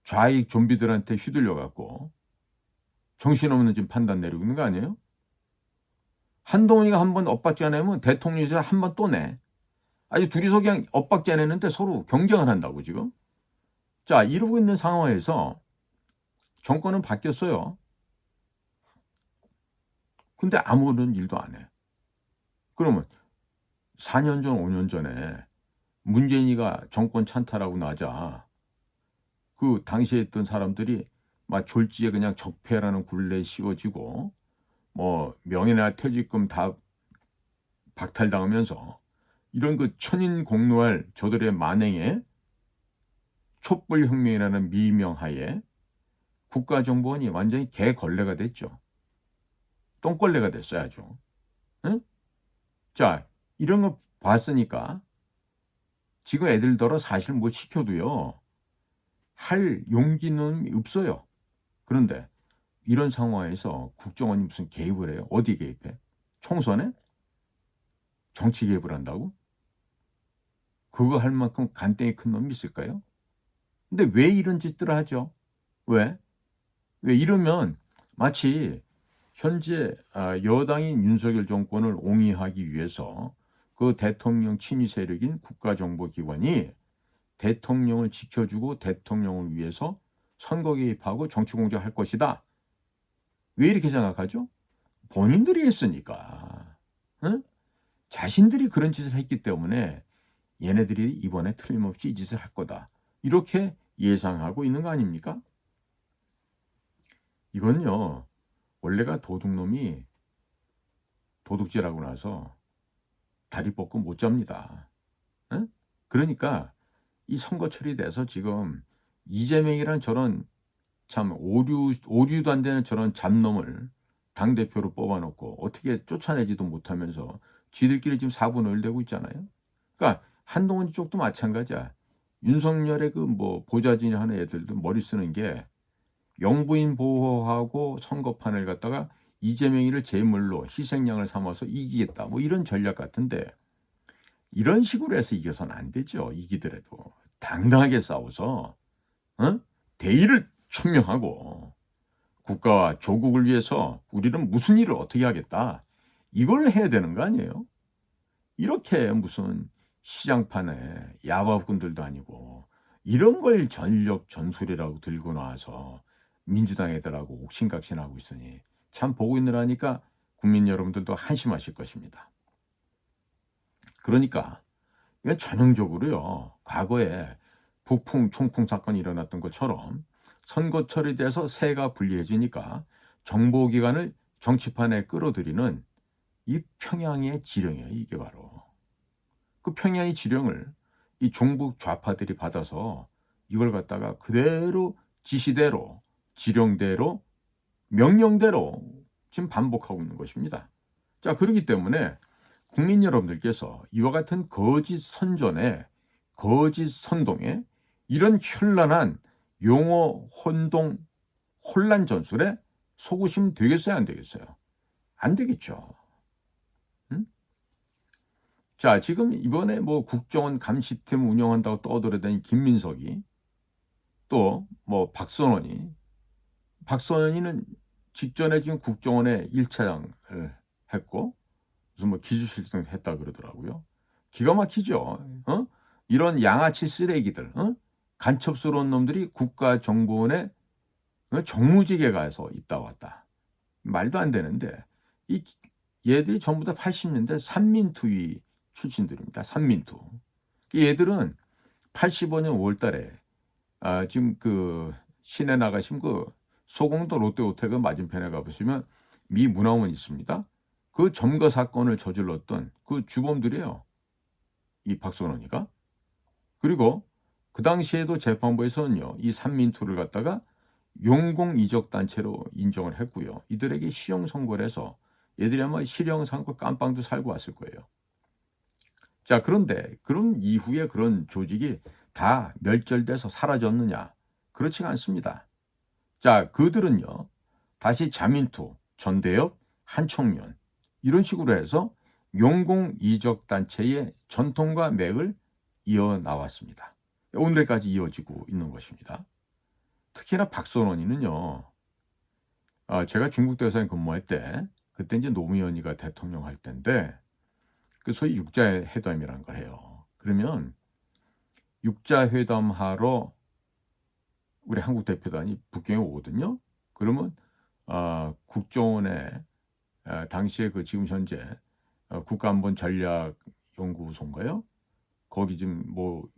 좌익 좀비들한테 휘둘려갖고 정신없는 지금 판단 내리고 있는 거 아니에요? 한동훈이가 한번 엇박지 안 내면 대통령실 한번 또 내. 아주 둘이서 그냥 엇박지 안 했는데 서로 경쟁을 한다고 지금. 자, 이러고 있는 상황에서 정권은 바뀌었어요. 근데 아무런 일도 안 해. 그러면 4년 전, 5년 전에 문재인이가 정권 찬탈하고 나자 그 당시에 있던 사람들이 막 졸지에 그냥 적폐라는 굴레에 씌워지고 뭐 명예나 퇴직금 다 박탈당하면서 이런 그 천인공노할 저들의 만행에 촛불혁명이라는 미명하에 국가정보원이 완전히 개걸레가 됐죠. 똥걸레가 됐어요 아주. 응? 자, 이런 거 봤으니까 지금 애들더러 사실 뭐 시켜도요 할 용기는 없어요. 그런데 이런 상황에서 국정원이 무슨 개입을 해요? 어디 개입해? 총선에? 정치 개입을 한다고? 그거 할 만큼 간땡이 큰 놈이 있을까요? 근데 왜 이런 짓들을 하죠? 왜? 왜 이러면 마치 현재 여당인 윤석열 정권을 옹이하기 위해서 그 대통령 친위 세력인 국가정보기관이 대통령을 지켜주고 대통령을 위해서 선거 개입하고 정치 공작할 것이다. 왜 이렇게 생각하죠? 본인들이 했으니까. 응? 자신들이 그런 짓을 했기 때문에 얘네들이 이번에 틀림없이 이 짓을 할 거다. 이렇게 예상하고 있는 거 아닙니까? 이건요. 원래가 도둑놈이 도둑질하고 나서 다리 뻗고 못 잡니다. 응? 그러니까 이 선거철이 돼서 지금 이재명이란 저런 참 오류도 안 되는 저런 잡놈을 당대표로 뽑아놓고 어떻게 쫓아내지도 못하면서 지들끼리 지금 4분의 1 되고 있잖아요. 그러니까 한동훈 쪽도 마찬가지야. 윤석열의 그 뭐 보좌진이 하는 애들도 머리 쓰는 게 영부인 보호하고 선거판을 갖다가 이재명이를 제물로 희생양을 삼아서 이기겠다. 뭐 이런 전략 같은데 이런 식으로 해서 이겨서는 안 되죠. 이기더라도 당당하게 싸워서 대의를 천명하고 국가와 조국을 위해서 우리는 무슨 일을 어떻게 하겠다. 이걸 해야 되는 거 아니에요? 이렇게 무슨 시장판에 야바분들도 아니고 이런 걸 전력 전술이라고 들고 나와서 민주당 애들하고 옥신각신하고 있으니 참 보고 있느라니까 국민 여러분들도 한심하실 것입니다. 그러니까 이건 전형적으로요. 과거에 북풍 총풍 사건이 일어났던 것처럼 선거철이 돼서 세가 불리해지니까 정보기관을 정치판에 끌어들이는 이 평양의 지령이에요. 이게 바로. 그 평양의 지령을 이 종북 좌파들이 받아서 이걸 갖다가 그대로 지시대로 지령대로 명령대로 지금 반복하고 있는 것입니다. 자, 그렇기 때문에 국민 여러분들께서 이와 같은 거짓 선전에 거짓 선동에 이런 현란한 용어 혼동 혼란 전술에 속으시면 되겠어요 안 되겠어요? 안 되겠죠. 응? 자, 지금 이번에 뭐 국정원 감시팀 운영한다고 떠들어대는 김민석이 또 뭐 박선원이는 직전에 지금 국정원의 1차장을 했고 무슨 뭐 기주실장 했다 그러더라고요. 기가 막히죠. 이런 양아치 쓰레기들, 간첩스러운 놈들이 국가정보원에 정무직에 가서 있다 왔다. 말도 안 되는데 이 얘들이 전부 다 80년대 삼민투위 출신들입니다. 삼민투. 얘들은 85년 5월달에 지금 그 시내 나가시면 그 소공도 롯데호텔 맞은편에 가보시면 미 문화원 있습니다. 그 점거 사건을 저질렀던 그 주범들이에요. 이 박선원이가. 그리고 그 당시에도 재판부에서는요. 이 삼민투를 갖다가 용공 이적 단체로 인정을 했고요. 이들에게 실형 선고를 해서 얘들이 아마 실형 선고 깜빵도 살고 왔을 거예요. 자, 그런데 그런 이후에 그런 조직이 다 멸절돼서 사라졌느냐? 그렇지가 않습니다. 자, 그들은요. 다시 자민투, 전대협, 한총련 이런 식으로 해서 용공 이적 단체의 전통과 맥을 이어 나왔습니다. 오늘까지 이어지고 있는 것입니다. 특히나 박선원이는요. 제가 중국 대사에 근무할 때 그때 이제 노무현이가 대통령 할 때인데 그 소위 육자회담이라는 걸 해요. 그러면 육자회담 하러 우리 한국 대표단이 북경에 오거든요. 그러면 국정원의 당시에 그 지금 현재 국가안보전략연구소인가요? 거기 지금 뭐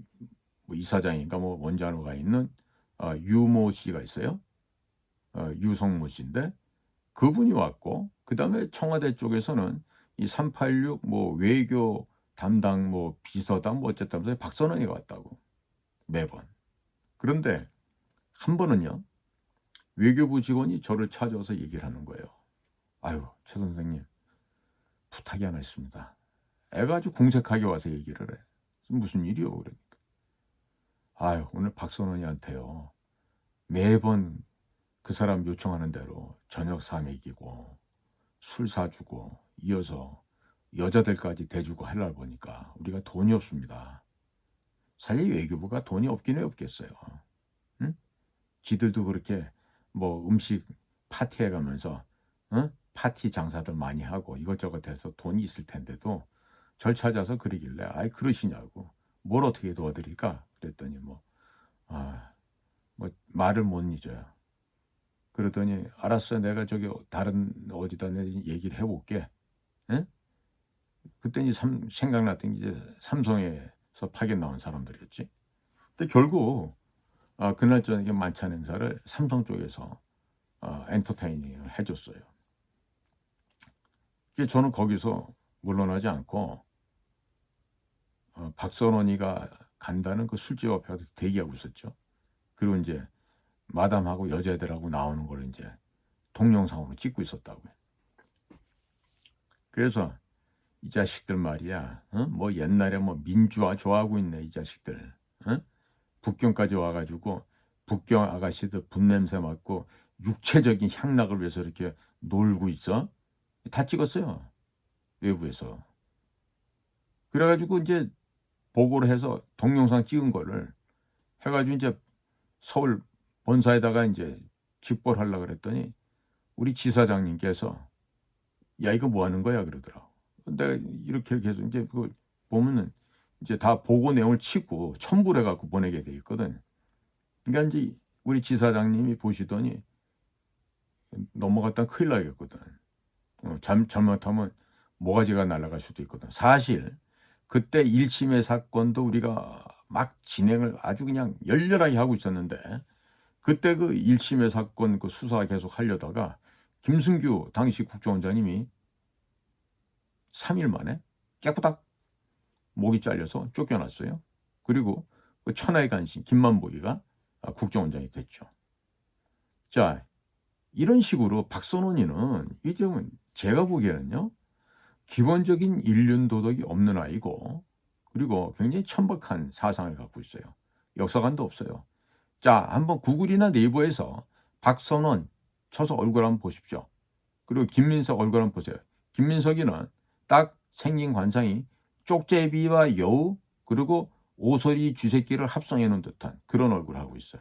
이사장인가 뭐 원장으로가 있는 유모 씨가 있어요. 유성모 씨인데 그분이 왔고 그다음에 청와대 쪽에서는 이 386 뭐 외교 담당 뭐 비서당 뭐 어쨌든 박선원이가 왔다고 매번. 그런데 한 번은요. 외교부 직원이 저를 찾아와서 얘기를 하는 거예요. 아유, 최 선생님 부탁이 하나 있습니다. 애가 아주 궁색하게 와서 얘기를 해. 무슨 일이요? 그러니까. 아유, 오늘 박선원이한테요. 매번 그 사람 요청하는 대로 저녁 사 먹이고 술 사주고 이어서 여자들까지 대주고 하려고 보니까 우리가 돈이 없습니다. 사실 외교부가 돈이 없긴 왜 없겠어요. 응? 지들도 그렇게 뭐 음식 파티해 가면서 파티 장사들 많이 하고 이것저것 해서 돈이 있을 텐데도 절 찾아서 그러길래 아이 그러시냐고 뭘 어떻게 도와드릴까 그랬더니 뭐 말을 못 잊어요. 그러더니 알았어 내가 저기 다른 어디다 내 얘기를 해볼게. 응? 그때 이제 생각났던 게 이제 삼성에서 파견 나온 사람들이었지. 근데 결국 그날 저녁에 만찬 행사를 삼성 쪽에서 엔터테이닝을 해줬어요. 저는 거기서 물러나지 않고 박선원이가 간다는 그 술집 앞에 가서 대기하고 있었죠. 그리고 이제 마담하고 여자애들하고 나오는 걸 이제 동영상으로 찍고 있었다고요. 그래서 이 자식들 말이야, 뭐 옛날에 뭐 민주화 좋아하고 있네 이 자식들. 북경까지 와가지고 북경 아가씨들 분냄새 맡고 육체적인 향락을 위해서 이렇게 놀고 있어. 다 찍었어요. 외부에서. 그래가지고 이제 보고를 해서 동영상 찍은 거를 해가지고 이제 서울 본사에다가 이제 직보하려고 그랬더니 우리 지사장님께서 야 이거 뭐 하는 거야 그러더라고. 내가 이렇게 해서 이제 그거 보면은 이제 다 보고 내용을 치고 첨부를 해갖고 보내게 돼 있거든. 그러니까 이제 우리 지사장님이 보시더니 넘어갔다 큰일 나겠거든. 잘못하면 모가지가 날아갈 수도 있거든. 사실 그때 1심의 사건도 우리가 막 진행을 아주 그냥 열렬하게 하고 있었는데 그때 그 1심의 사건 그 수사 계속 하려다가 김승규 당시 국정원장님이 3일 만에 깨꾸닥 목이 잘려서 쫓겨났어요. 그리고 그 천하의 간신 김만복이가 국정원장이 됐죠. 자, 이런 식으로 박선원이는 이제 제가 보기에는요. 기본적인 인륜 도덕이 없는 아이고 그리고 굉장히 천박한 사상을 갖고 있어요. 역사관도 없어요. 자, 한번 구글이나 네이버에서 박선원 쳐서 얼굴 한번 보십시오. 그리고 김민석 얼굴 한번 보세요. 김민석이는 딱 생긴 관상이 쪽제비와 여우 그리고 오소리 쥐새끼를 합성해 놓은 듯한 그런 얼굴을 하고 있어요.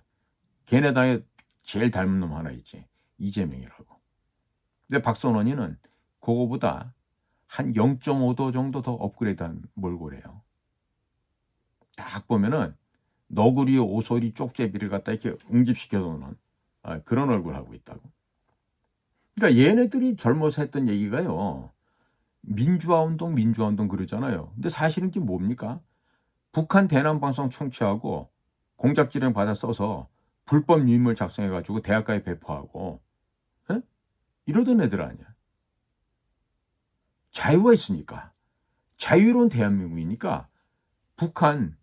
걔네 당에 제일 닮은 놈 하나 있지. 이재명이라고. 근데 박선원이는 그거보다 한 0.5도 정도 더 업그레이드한 몰골이에요. 딱 보면은 너구리, 오소리, 쪽제비를 갖다 이렇게 응집시켜 놓는 그런 얼굴을 하고 있다고. 그러니까 얘네들이 젊어서 했던 얘기가요. 민주화 운동 그러잖아요. 근데 사실은 그게 뭡니까? 북한 대남방송 청취하고 공작질을 받아 써서 불법 유인물 작성해가지고 대학가에 배포하고 에? 이러던 애들 아니야. 자유가 있으니까. 자유로운 대한민국이니까 북한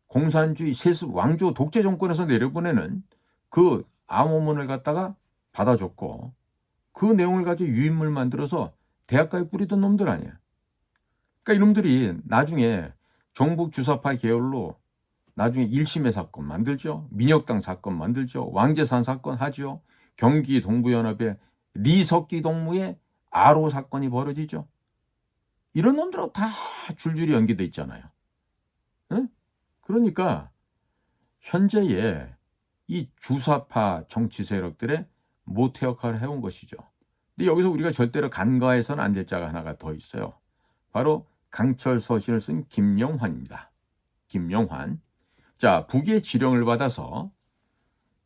공산주의 세습 왕조 독재 정권에서 내려보내는 그 암호문을 갖다가 받아줬고 그 내용을 가지고 유인물 만들어서 대학가에 뿌리던 놈들 아니야. 그러니까 이놈들이 나중에 종북 주사파 계열로 나중에 1심의 사건 만들죠. 민혁당 사건 만들죠. 왕재산 사건 하죠. 경기 동부연합의 리석기 동무의 아로 사건이 벌어지죠. 이런 놈들하고 다 줄줄이 연계돼 있잖아요. 응? 그러니까 현재의 이 주사파 정치 세력들의 모태 역할을 해온 것이죠. 근데 여기서 우리가 절대로 간과해서는 안 될 자가 하나가 더 있어요. 바로 강철 서신을 쓴 김영환입니다. 김영환. 자, 북의 지령을 받아서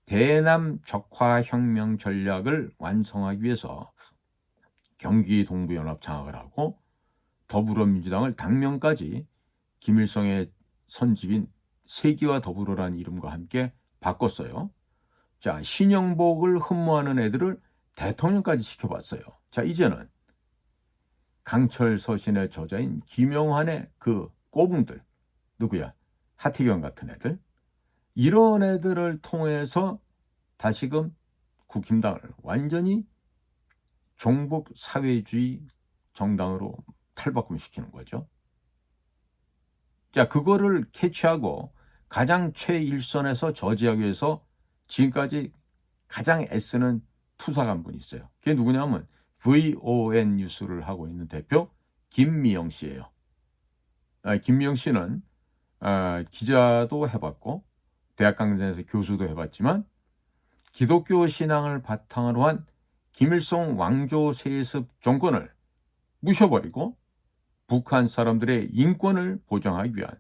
대남 적화혁명 전략을 완성하기 위해서 경기 동부연합 장악을 하고 더불어민주당을 당명까지 김일성의 선집인 세기와 더불어라는 이름과 함께 바꿨어요. 자, 신영복을 흠모하는 애들을 대통령까지 시켜봤어요. 자, 이제는 강철 서신의 저자인 김영환의 그 꼬붕들, 누구야? 하태경 같은 애들. 이런 애들을 통해서 다시금 국힘당을 완전히 종북 사회주의 정당으로 탈바꿈시키는 거죠. 자, 그거를 캐치하고 가장 최일선에서 저지하기 위해서 지금까지 가장 애쓰는 투사가 한 분이 있어요. 그게 누구냐면 VON 뉴스를 하고 있는 대표 김미영 씨예요. 김미영 씨는 기자도 해봤고 대학 강단에서 교수도 해봤지만 기독교 신앙을 바탕으로 한 김일성 왕조 세습 정권을 부셔버리고 북한 사람들의 인권을 보장하기 위한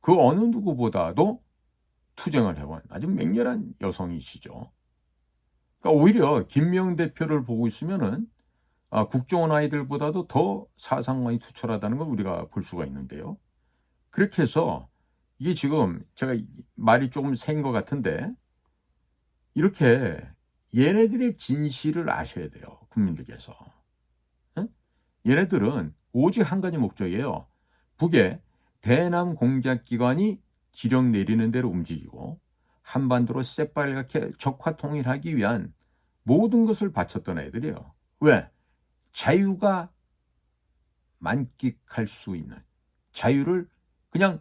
그 어느 누구보다도 투쟁을 해온 아주 맹렬한 여성이시죠. 그러니까 오히려 김명 대표를 보고 있으면은 국정원 아이들보다도 더 사상관이 투철하다는 걸 우리가 볼 수가 있는데요. 그렇게 해서 이게 지금 제가 말이 조금 센 것 같은데 이렇게 얘네들의 진실을 아셔야 돼요. 국민들께서. 응? 얘네들은 오직 한 가지 목적이에요. 북의 대남 공작기관이 지령 내리는 대로 움직이고 한반도로 새빨갛게 적화 통일하기 위한 모든 것을 바쳤던 애들이에요. 왜? 자유가 만끽할 수 있는 자유를 그냥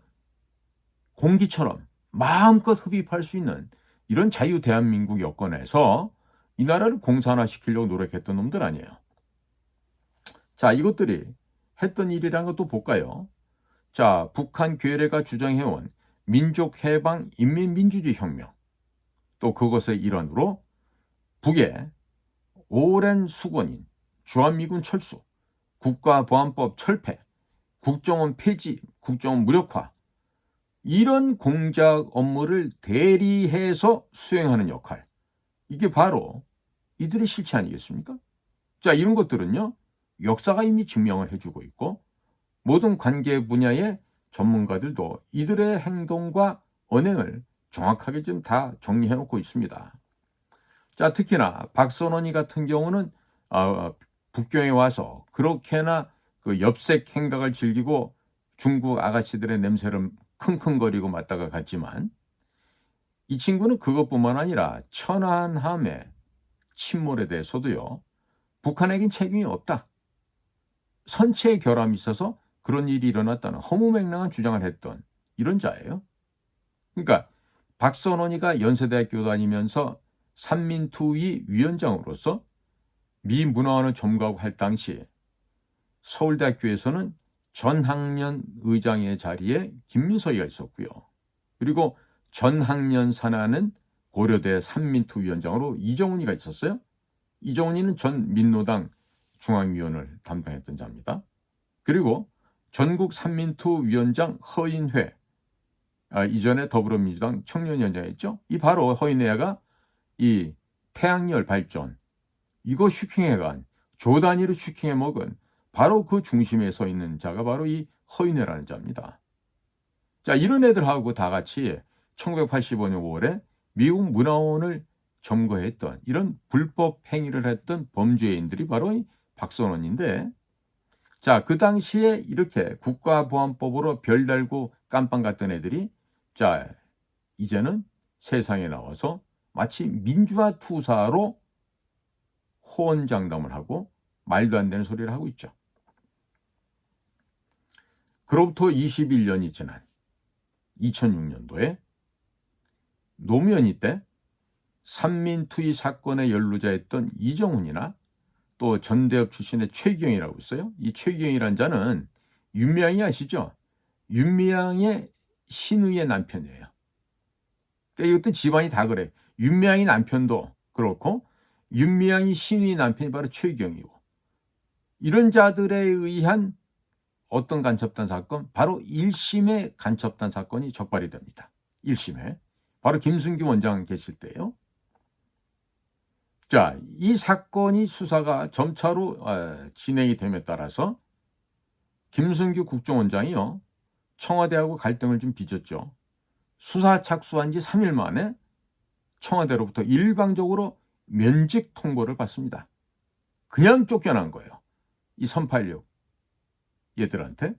공기처럼 마음껏 흡입할 수 있는 이런 자유 대한민국 여건에서 이 나라를 공산화시키려고 노력했던 놈들 아니에요. 자, 이것들이 했던 일이라는 것도 볼까요? 자, 북한 괴뢰가 주장해온 민족해방 인민민주주의 혁명 또 그것의 일환으로 북의 오랜 수건인 주한미군 철수, 국가보안법 철폐, 국정원 폐지, 국정원 무력화 이런 공작 업무를 대리해서 수행하는 역할 이게 바로 이들의 실체 아니겠습니까? 자, 이런 것들은요 역사가 이미 증명을 해주고 있고 모든 관계 분야의 전문가들도 이들의 행동과 언행을 정확하게 지금 다 정리해 놓고 있습니다. 자, 특히나 박선원이 같은 경우는 북경에 와서 그렇게나 그 엽색 행각을 즐기고 중국 아가씨들의 냄새를 킁킁거리고 맡다가 갔지만 이 친구는 그것뿐만 아니라 천안함의 침몰에 대해서도요. 북한에겐 책임이 없다. 선체의 결함이 있어서 그런 일이 일어났다는 허무맹랑한 주장을 했던 이런 자예요. 그러니까 박선원이가 연세대학교 다니면서 삼민투의 위원장으로서 미 문화원을 점거하고 할 당시 서울대학교에서는 전학년 의장의 자리에 김민석이가 있었고요. 그리고 전학년 산하는 고려대 삼민투 위원장으로 이정훈이가 있었어요. 이정훈이는 전 민노당 중앙위원을 담당했던 자입니다. 그리고 전국 삼민투 위원장 허인회, 이전에 더불어민주당 청년위원장이었죠. 이 바로 허인회가 이 태양열 발전, 이거 슈킹해간 조 단위로 슈킹해 먹은 바로 그 중심에 서 있는 자가 바로 이 허인회라는 자입니다. 자, 이런 애들하고 다 같이 1985년 5월에 미국 문화원을 점거했던 이런 불법 행위를 했던 범죄인들이 바로 이 박선원인데, 자, 그 당시에 이렇게 국가보안법으로 별달고 깜빵 갔던 애들이 자, 이제는 세상에 나와서 마치 민주화 투사로 호언장담을 하고 말도 안 되는 소리를 하고 있죠. 그로부터 21년이 지난 2006년도에 노무현이 때 삼민투의 사건의 연루자였던 이정훈이나 또 전대협 출신의 최기영이라고 있어요. 이 최기영이란 자는 윤미향이 아시죠? 윤미향의 시누이의 남편이에요. 그러니까 이것도 집안이 다 그래. 윤미향이 남편도 그렇고 윤미향이 시누이 남편이 바로 최기영이고, 이런 자들에 의한 어떤 간첩단 사건? 바로 1심의 간첩단 사건이 적발이 됩니다. 1심에. 바로 김순규 원장 계실 때요. 자, 이 사건이 수사가 점차로 진행이 됨에 따라서 김순규 국정원장이요, 청와대하고 갈등을 좀 빚었죠. 수사 착수한 지 3일 만에 청와대로부터 일방적으로 면직 통보를 받습니다. 그냥 쫓겨난 거예요. 이 386 얘들한테.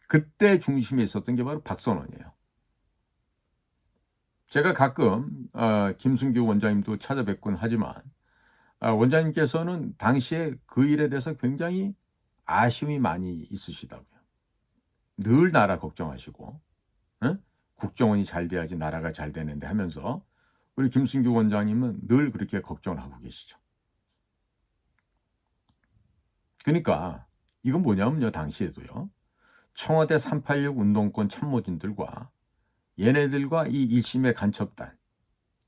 그때 중심에 있었던 게 바로 박선원이에요. 제가 가끔 김순규 원장님도 찾아뵙곤 하지만 원장님께서는 당시에 그 일에 대해서 굉장히 아쉬움이 많이 있으시다고요. 늘 나라 걱정하시고, 응? 국정원이 잘 돼야지 나라가 잘 되는데 하면서 우리 김순규 원장님은 늘 그렇게 걱정을 하고 계시죠. 그러니까 이건 뭐냐면요, 당시에도요, 청와대 386 운동권 참모진들과 얘네들과 이 1심의 간첩단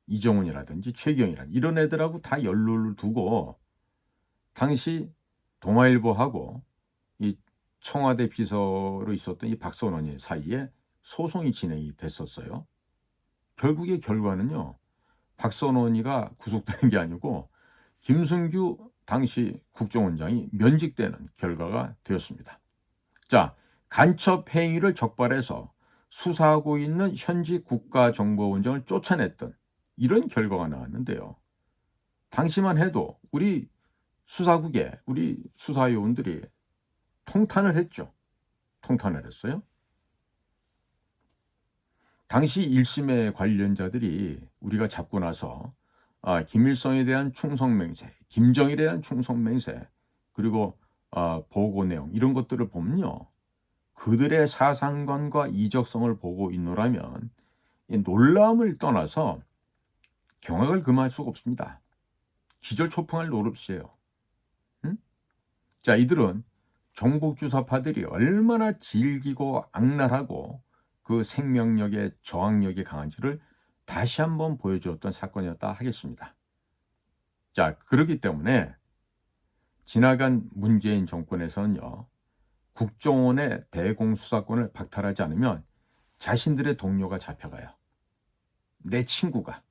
이정훈이라든지 최경이라든지 이런 애들하고 다 연루를 두고 당시 동아일보하고 이 청와대 비서로 있었던 이 박선원이 사이에 소송이 진행이 됐었어요. 결국의 결과는요, 박선원이가 구속되는 게 아니고 김순규 당시 국정원장이 면직되는 결과가 되었습니다. 자, 간첩 행위를 적발해서 수사하고 있는 현직 국가정보원장을 쫓아냈던 이런 결과가 나왔는데요. 당시만 해도 우리 수사국에 우리 수사요원들이 통탄을 했죠. 통탄을 했어요. 당시 1심의 관련자들이 우리가 잡고 나서 김일성에 대한 충성맹세, 김정일에 대한 충성맹세, 그리고 보고 내용 이런 것들을 보면요, 그들의 사상관과 이적성을 보고 있노라면 놀라움을 떠나서 경악을 금할 수가 없습니다. 기절초풍할 노릇이에요. 응? 자, 이들은 정복주사파들이 얼마나 질기고 악랄하고 그 생명력의 저항력이 강한지를 다시 한번 보여주었던 사건이었다 하겠습니다. 자, 그렇기 때문에 지나간 문재인 정권에서는요, 국정원의 대공수사권을 박탈하지 않으면 자신들의 동료가 잡혀가요. 내 친구가,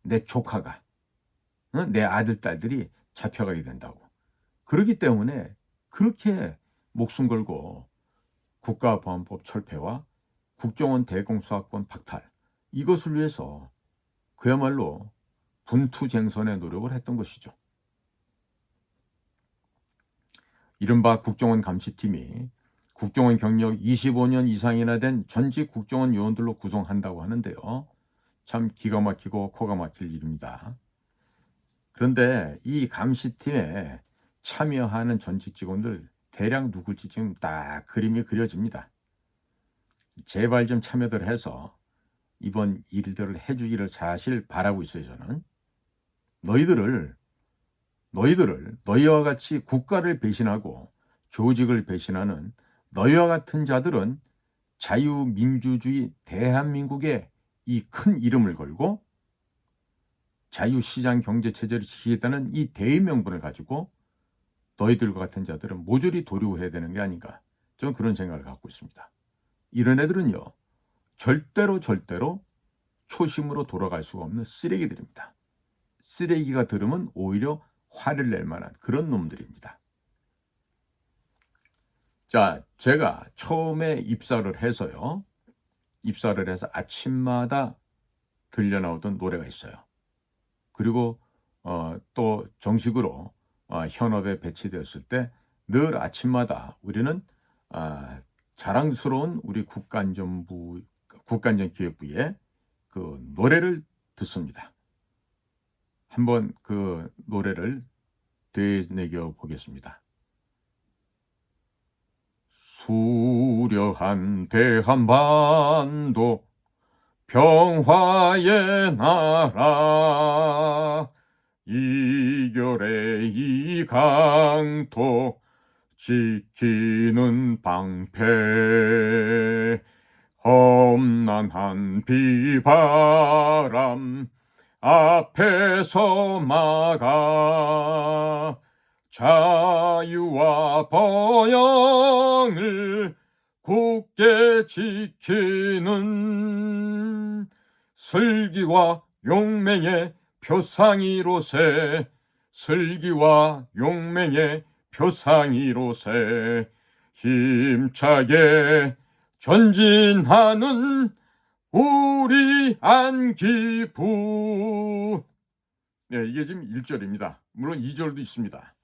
내 조카가, 내 아들, 딸들이 잡혀가게 된다고. 그렇기 때문에 그렇게 목숨 걸고 국가보안법 철폐와 국정원 대공수사권 박탈, 이것을 위해서 그야말로 분투쟁선의 노력을 했던 것이죠. 이른바 국정원 감시팀이 국정원 경력 25년 이상이나 된 전직 국정원 요원들로 구성한다고 하는데요, 참 기가 막히고 코가 막힐 일입니다. 그런데 이 감시팀에 참여하는 전직 직원들 대략 누굴지 지금 딱 그림이 그려집니다. 제발 좀 참여들 해서 이번 일들을 해주기를 사실 바라고 있어요. 저는 너희들을 너희들을 너희와 같이 국가를 배신하고 조직을 배신하는 너희와 같은 자들은 자유민주주의 대한민국에 이 큰 이름을 걸고 자유시장 경제체제를 지키겠다는 이 대의명분을 가지고 너희들과 같은 자들은 모조리 도류해야 되는 게 아닌가, 저는 그런 생각을 갖고 있습니다. 이런 애들은요, 절대로 초심으로 돌아갈 수가 없는 쓰레기들입니다. 쓰레기가 들으면 오히려 화를 낼 만한 그런 놈들입니다. 자, 제가 처음에 입사를 해서 아침마다 들려나오던 노래가 있어요. 그리고 또 정식으로 현업에 배치되었을 때 늘 아침마다 우리는 자랑스러운 우리 국가안전기획부의 그 노래를 듣습니다. 한번 그 노래를 되새겨 보겠습니다. 수려한 대한반도 평화의 나라, 이결의 이 강토 지키는 방패, 험난한 비바람 앞에서 막아 자유와 번영을 굳게 지키는 슬기와 용맹의 표상이로세, 슬기와 용맹의 표상이로세, 힘차게 전진하는 우리 안기부. 네, 이게 지금 1절입니다. 물론 2절도 있습니다.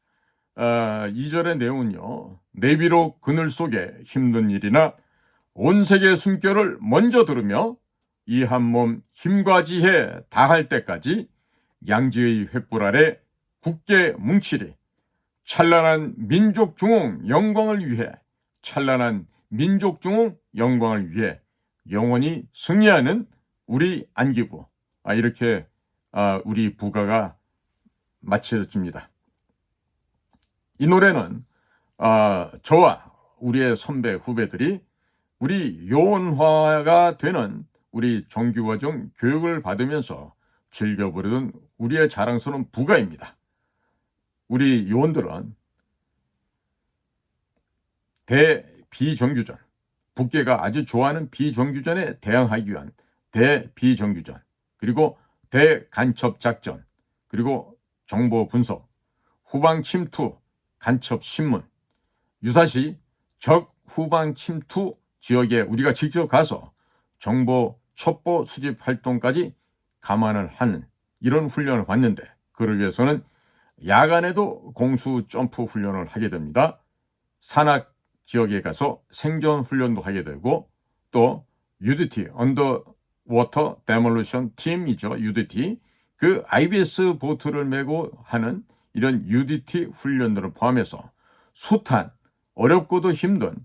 2절의 내용은요, 내비로 그늘 속에 힘든 일이나 온 세계의 숨결을 먼저 들으며 이 한 몸 힘과 지혜 다할 때까지 양지의 횃불 아래 굳게 뭉치리, 찬란한 민족 중흥 영광을 위해, 찬란한 민족 중흥 영광을 위해 영원히 승리하는 우리 안기부. 이렇게 우리 부가가 마쳐집니다. 이 노래는 저와 우리의 선배 후배들이 우리 요원화가 되는 우리 정규과정 교육을 받으면서 즐겨 부르던 우리의 자랑스러운 부가입니다. 우리 요원들은 대비정규전, 북계가 아주 좋아하는 비정규전에 대항하기 위한 대비정규전, 그리고 대간첩작전, 그리고 정보 분석, 후방 침투 간첩 신문, 유사시 적 후방 침투 지역에 우리가 직접 가서 정보 첩보 수집 활동까지 감안을 하는 이런 훈련을 받는데, 그러기 위해서는 야간에도 공수 점프 훈련을 하게 됩니다. 산악 지역에 가서 생존 훈련도 하게 되고, 또 UDT, 언더워터 데몰루션 팀이죠. UDT, 그 IBS 보트를 메고 하는 이런 UDT 훈련들을 포함해서 숱한 어렵고도 힘든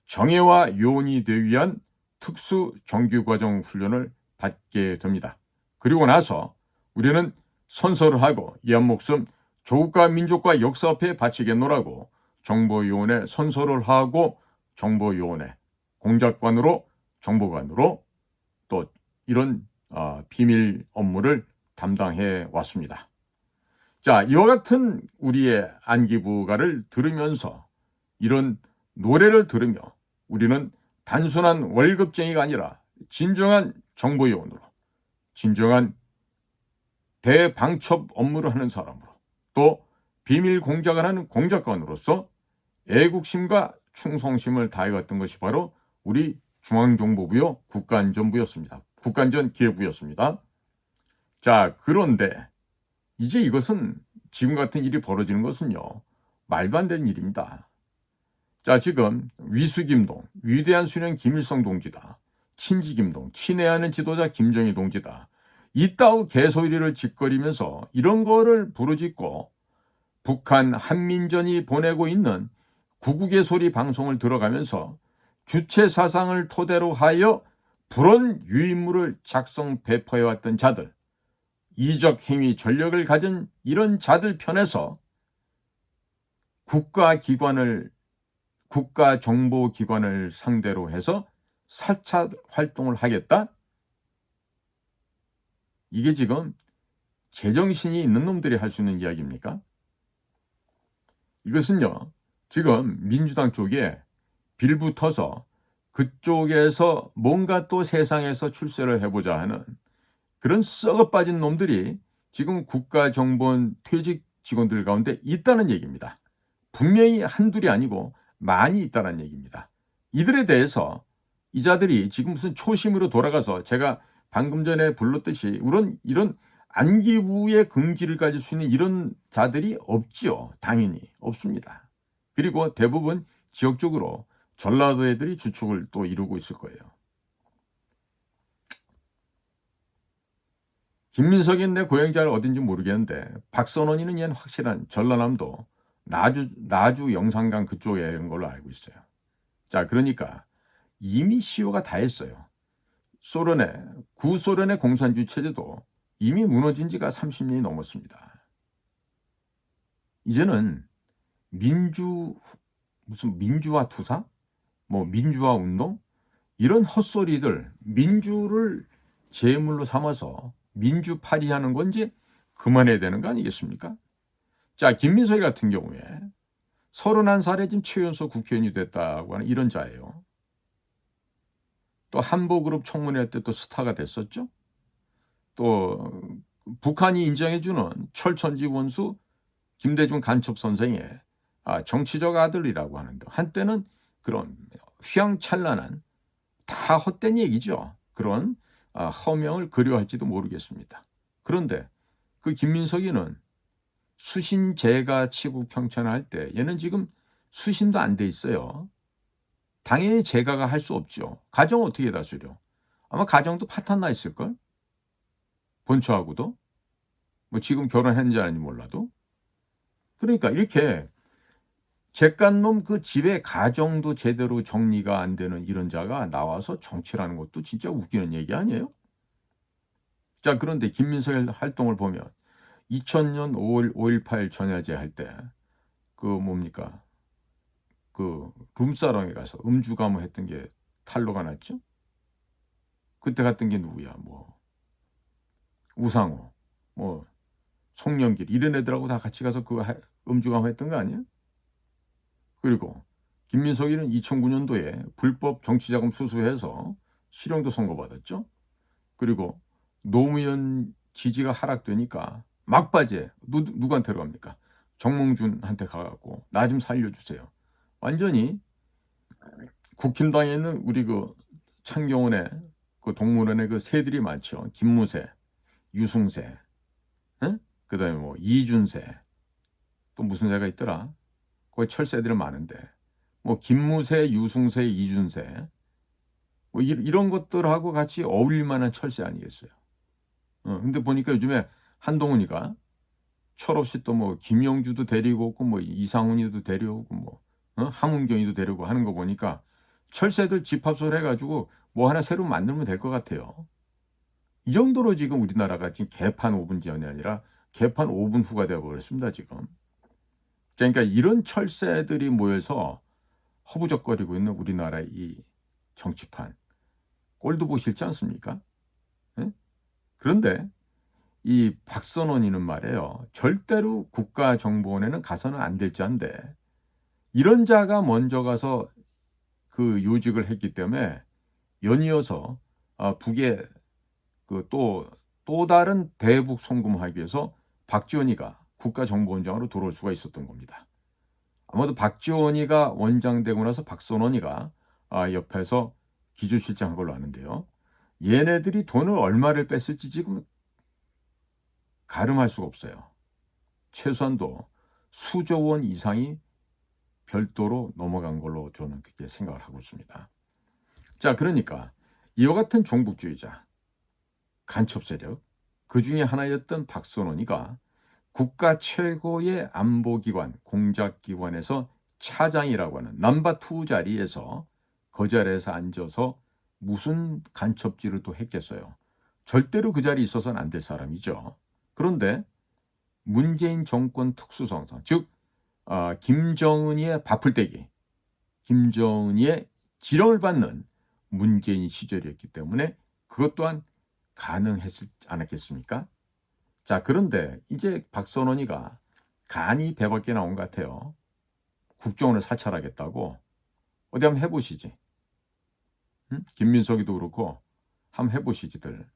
정예와 요원이 되기 위한 특수 정규과정 훈련을 받게 됩니다. 그리고 나서 우리는 선서를 하고 이 한 목숨 조국과 민족과 역사 앞에 바치겠노라고 정보요원에 선서를 하고 정보요원에 공작관으로, 정보관으로 또 이런 비밀 업무를 담당해 왔습니다. 자, 이와 같은 우리의 안기부가를 들으면서, 이런 노래를 들으며 우리는 단순한 월급쟁이가 아니라 진정한 정보요원으로, 진정한 대방첩 업무를 하는 사람으로, 또 비밀 공작을 하는 공작관으로서 애국심과 충성심을 다해갔던 것이 바로 우리 중앙정보부요 국가안전부였습니다. 국가안전기획부였습니다. 자, 그런데 이제 이것은, 지금 같은 일이 벌어지는 것은요, 말도 안 되는 일입니다. 자, 지금 위수김동, 위대한 수령 김일성 동지다, 친지김동, 친애하는 지도자 김정일 동지다, 이따우 개소리를 짓거리면서 이런 거를 부르짖고 북한 한민전이 보내고 있는 구국의 소리 방송을 들어가면서 주체 사상을 토대로 하여 불온 유인물을 작성 배포해왔던 자들, 이적 행위 전력을 가진 이런 자들 편에서 국가정보기관을 상대로 해서 사찰 활동을 하겠다? 이게 지금 제정신이 있는 놈들이 할 수 있는 이야기입니까? 이것은요, 지금 민주당 쪽에 빌붙어서 그쪽에서 뭔가 또 세상에서 출세를 해보자 하는 그런 썩어 빠진 놈들이 지금 국가정보원 퇴직 직원들 가운데 있다는 얘기입니다. 분명히 한둘이 아니고 많이 있다는 얘기입니다. 이들에 대해서 이 자들이 지금 무슨 초심으로 돌아가서 제가 방금 전에 불렀듯이 이런 안기부의 긍지를 가질 수 있는 이런 자들이 없지요. 당연히 없습니다. 그리고 대부분 지역적으로 전라도 애들이 주축을 또 이루고 있을 거예요. 김민석이 내 고향자를 어딘지 모르겠는데 박선원이는 얘는 확실한 전라남도 나주 영산강 그쪽에 있는 걸로 알고 있어요. 자, 그러니까 이미 시효가 다 했어요. 구소련의 공산주의 체제도 이미 무너진 지가 30년이 넘었습니다. 이제는 무슨 민주화 투사? 민주화 운동? 이런 헛소리들, 민주를 제물로 삼아서 민주파리하는 건 이제 그만해야 되는 거 아니겠습니까? 자, 김민석이 같은 경우에 31살에 지금 최연소 국회의원이 됐다고 하는 이런 자예요. 또 한보그룹 청문회 때 또 스타가 됐었죠. 또 북한이 인정해주는 철천지 원수 김대중 간첩 선생의 정치적 아들이라고 하는데 한때는 그런 휘황찬란한 다 헛된 얘기죠. 그런 허명을 그려할지도 모르겠습니다. 그런데 그 김민석이는 수신제가 치고 평천할 때 얘는 지금 수신도 안 돼 있어요. 당연히 제가가 할 수 없죠. 가정 어떻게 다스려? 아마 가정도 파탄 나 있을걸? 본처하고도? 지금 결혼했는지 아닌지 몰라도? 그러니까 이렇게 잿간놈 그 집에 가정도 제대로 정리가 안 되는 이런 자가 나와서 정치라는 것도 진짜 웃기는 얘기 아니에요? 자, 그런데 김민석의 활동을 보면 2000년 5.18 전야제 할 때 룸사롱에 가서 음주 가무했던 게 탄로가 났죠? 그때 갔던 게 누구야? 우상호, 송영길 이런 애들하고 다 같이 가서 음주 가무했던 거 아니야? 그리고 김민석이는 2009년도에 불법 정치자금 수수해서 실형도 선고받았죠. 그리고 노무현 지지가 하락되니까 막바지에 누구한테로 갑니까? 정몽준한테 가갖고 나 좀 살려주세요. 완전히 국힘당에 있는 우리 창경원의 동물원의 새들이 많죠. 김무새, 유승새, 그다음에 이준새, 또 무슨 새가 있더라. 거기 철새들이 많은데 김무새, 유승새, 이준새 이런 것들하고 같이 어울릴 만한 철새 아니겠어요. 근데 보니까 요즘에 한동훈이가 철없이 또 김영주도 데리고 오고 이상훈이도 데려오고 함은경이도 데리고 하는 거 보니까 철새들 집합소를 해가지고 하나 새로 만들면 될 것 같아요. 이 정도로 지금 우리나라가 지금 개판 5분 전이 아니라 개판 5분 후가 되어버렸습니다, 지금. 그러니까 이런 철새들이 모여서 허부적거리고 있는 우리나라의 이 정치판. 꼴도 보기 싫지 않습니까? 네? 그런데 이 박선원이는 말이에요. 절대로 국가정보원에는 가서는 안 될 자인데 이런 자가 먼저 가서 그 요직을 했기 때문에 연이어서 북에 또 다른 대북 송금하기 위해서 박지원이가 국가정보원장으로 들어올 수가 있었던 겁니다. 아마도 박지원이가 원장되고 나서 박선원이가 옆에서 기조실장한 걸로 아는데요. 얘네들이 돈을 얼마를 뺐을지 지금 가름할 수가 없어요. 최소한도 수조 원 이상이 별도로 넘어간 걸로 저는 그렇게 생각을 하고 있습니다. 자, 그러니까 이와 같은 종북주의자, 간첩 세력, 그 중에 하나였던 박선원이가 국가 최고의 안보기관, 공작기관에서 차장이라고 하는 넘버 2 자리에서 그 자리에서 앉아서 무슨 간첩질을 또 했겠어요. 절대로 그 자리에 있어서는 안 될 사람이죠. 그런데 문재인 정권 특수성상, 즉 김정은이의 밥풀떼기, 김정은이의 지령을 받는 문재인 시절이었기 때문에 그것 또한 가능했지 않았겠습니까? 자, 그런데 이제 박선원이가 간이 배밖에 나온 것 같아요. 국정원을 사찰하겠다고. 어디 한번 해보시지. 응? 김민석이도 그렇고 한번 해보시지들.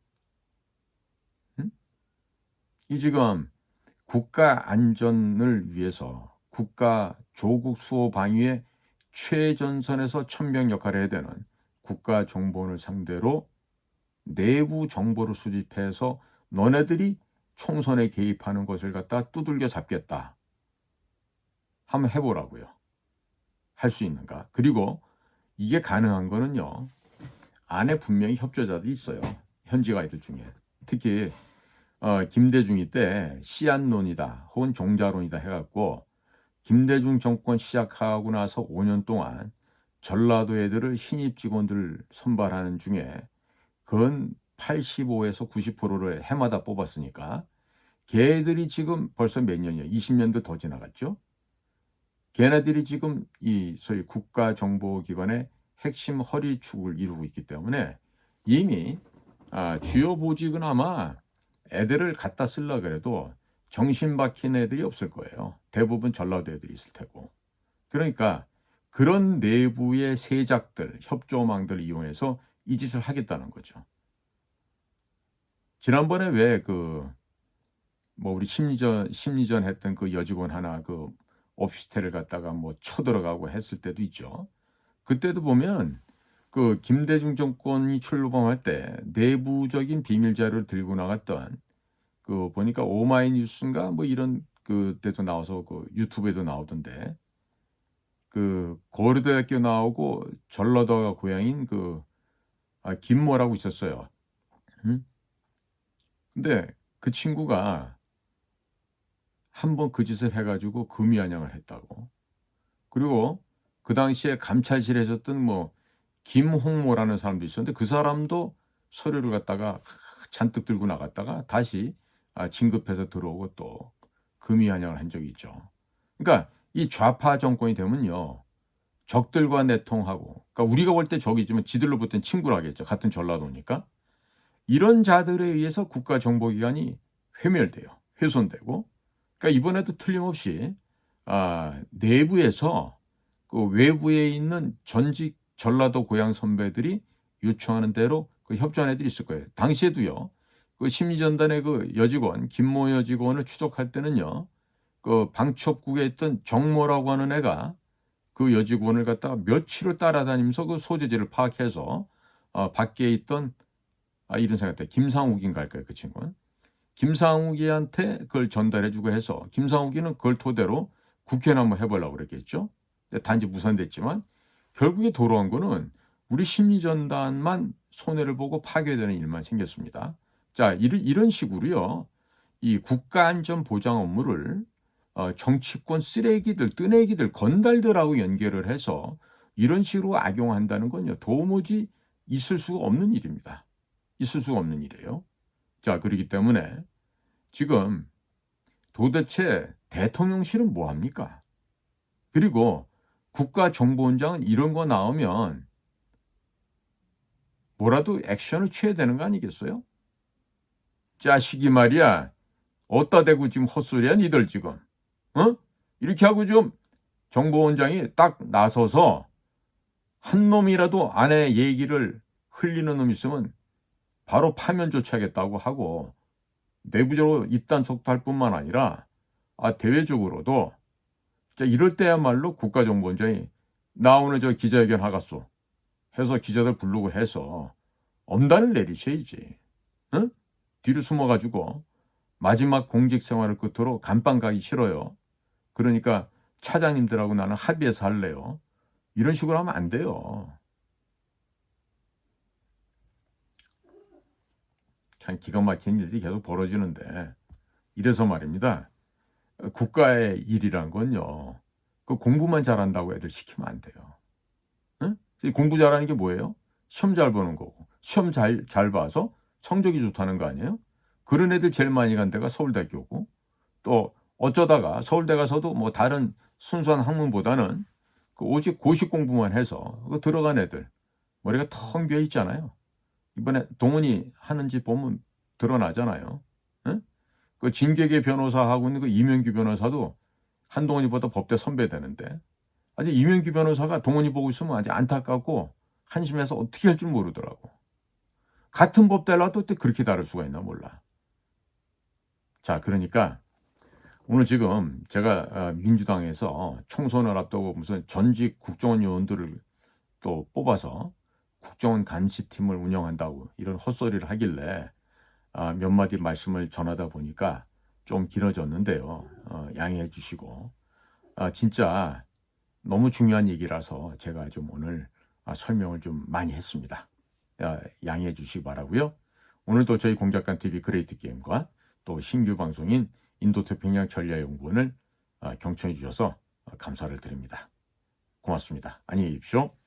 응? 이 지금 국가 안전을 위해서 국가 조국 수호 방위의 최전선에서 천명 역할을 해야 되는 국가정보원을 상대로 내부 정보를 수집해서 너네들이 총선에 개입하는 것을 갖다 두들겨 잡겠다. 한번 해보라고요. 할 수 있는가? 그리고 이게 가능한 거는요. 안에 분명히 협조자들이 있어요. 현직 아이들 중에. 특히 김대중이 때 시안론이다 혹은 종자론이다 해갖고 김대중 정권 시작하고 나서 5년 동안 전라도 애들을 신입 직원들 선발하는 중에 근 85에서 90%를 해마다 뽑았으니까 걔들이 지금 벌써 몇 년이야? 20년도 더 지나갔죠? 걔네들이 지금 이 소위 국가정보기관의 핵심 허리축을 이루고 있기 때문에 이미 주요 보직은 아마 애들을 갖다 쓰려 그래도 정신 박힌 애들이 없을 거예요. 대부분 전라도 애들이 있을 테고. 그러니까 그런 내부의 세작들, 협조망들을 이용해서 이 짓을 하겠다는 거죠. 지난번에 왜 우리 심리전 했던 그 여직원 하나 그 오피스텔을 갖다가 뭐 쳐들어가고 했을 때도 있죠. 그때도 보면 그 김대중 정권이 출범할 때 내부적인 비밀 자료를 들고 나갔던 그 보니까 오마이뉴스인가 뭐 이런 그때도 나와서 그 유튜브에도 나오던데 그 고려대학교 나오고 전라도가 고향인 김모라고 있었어요. 응? 근데 그 친구가 한번 그 짓을 해가지고 금이안양을 했다고. 그리고 그 당시에 감찰실에 있었던 뭐 김홍모라는 사람도 있었는데 그 사람도 서류를 갖다가 잔뜩 들고 나갔다가 다시 진급해서 들어오고 또 금이안양을 한 적이 있죠. 그러니까 이 좌파 정권이 되면요. 적들과 내통하고 그러니까 우리가 볼 때 적이지만 지들로 볼 땐 친구라겠죠. 같은 전라도니까. 이런 자들에 의해서 국가정보기관이 회멸돼요. 훼손되고. 그러니까 이번에도 틀림없이 내부에서 그 외부에 있는 전직 전라도 고향 선배들이 요청하는 대로 그 협조한 애들이 있을 거예요. 당시에도요. 그 심리전단의 그 여직원 김모 여직원을 추적할 때는요. 그 방첩국에 있던 정모라고 하는 애가 그 여직원을 갖다가 며칠을 따라다니면서 그 소재지를 파악해서 밖에 있던 이런 생각때 김상욱인가 할 거예요. 그 친구는. 김상욱이한테 그걸 전달해주고 해서 김상욱이는 그걸 토대로 국회나 한번 해보려고 그랬겠죠. 단지 무산됐지만 결국에 돌아온 거는 우리 심리전단만 손해를 보고 파괴되는 일만 생겼습니다. 자, 이런 식으로요. 이 국가안전보장 업무를 정치권 쓰레기들, 뜨내기들, 건달들하고 연결을 해서 이런 식으로 악용한다는 건요. 도무지 있을 수가 없는 일입니다. 있을 수가 없는 일이에요. 자, 그렇기 때문에 지금 도대체 대통령실은 뭐 합니까? 그리고 국가정보원장은 이런 거 나오면 뭐라도 액션을 취해야 되는 거 아니겠어요? 자식이 말이야. 어디다 대고 지금 헛소리야 니들 지금. 어? 이렇게 하고 좀 정보원장이 딱 나서서 한 놈이라도 아내 얘기를 흘리는 놈 있으면 바로 파면 조치하겠다고 하고 내부적으로 입단속도 할 뿐만 아니라 대외적으로도 자 이럴 때야말로 국가정보원장이 나 오늘 저 기자회견 하겠소 해서 기자들 부르고 해서 엄단을 내리셔야지. 응? 뒤로 숨어가지고 마지막 공직 생활을 끝으로 감방 가기 싫어요. 그러니까 차장님들하고 나는 합의해서 할래요. 이런 식으로 하면 안 돼요. 참 기가 막힌 일이 계속 벌어지는데 이래서 말입니다. 국가의 일이란 건요. 그 공부만 잘한다고 애들 시키면 안 돼요. 응? 공부 잘하는 게 뭐예요? 시험 잘 보는 거고 시험 잘 봐서 성적이 좋다는 거 아니에요? 그런 애들 제일 많이 간 데가 서울대학교고 또 어쩌다가 서울대 가서도 뭐 다른 순수한 학문보다는 오직 고시 공부만 해서 들어간 애들 머리가 텅 비어 있잖아요. 이번에 동훈이 하는지 보면 드러나잖아요. 응? 진격의 변호사 하고 있는 이명규 변호사도 한동훈이보다 법대 선배되는데 아직 이명규 변호사가 동훈이 보고 있으면 아직 안타깝고 한심해서 어떻게 할 줄 모르더라고. 같은 법대라도 또 그렇게 다를 수가 있나 몰라. 자, 그러니까 오늘 지금 제가 민주당에서 총선을 앞두고 무슨 전직 국정원 요원들을 또 뽑아서 국정원 감시팀을 운영한다고 이런 헛소리를 하길래 몇 마디 말씀을 전하다 보니까 좀 길어졌는데요. 양해해 주시고 진짜 너무 중요한 얘기라서 제가 좀 오늘 설명을 좀 많이 했습니다. 양해해 주시기 바라고요. 오늘도 저희 공작관 TV 그레이트 게임과 또 신규 방송인 인도태평양 전략연구원을 경청해 주셔서 감사를 드립니다. 고맙습니다. 안녕히 계십시오.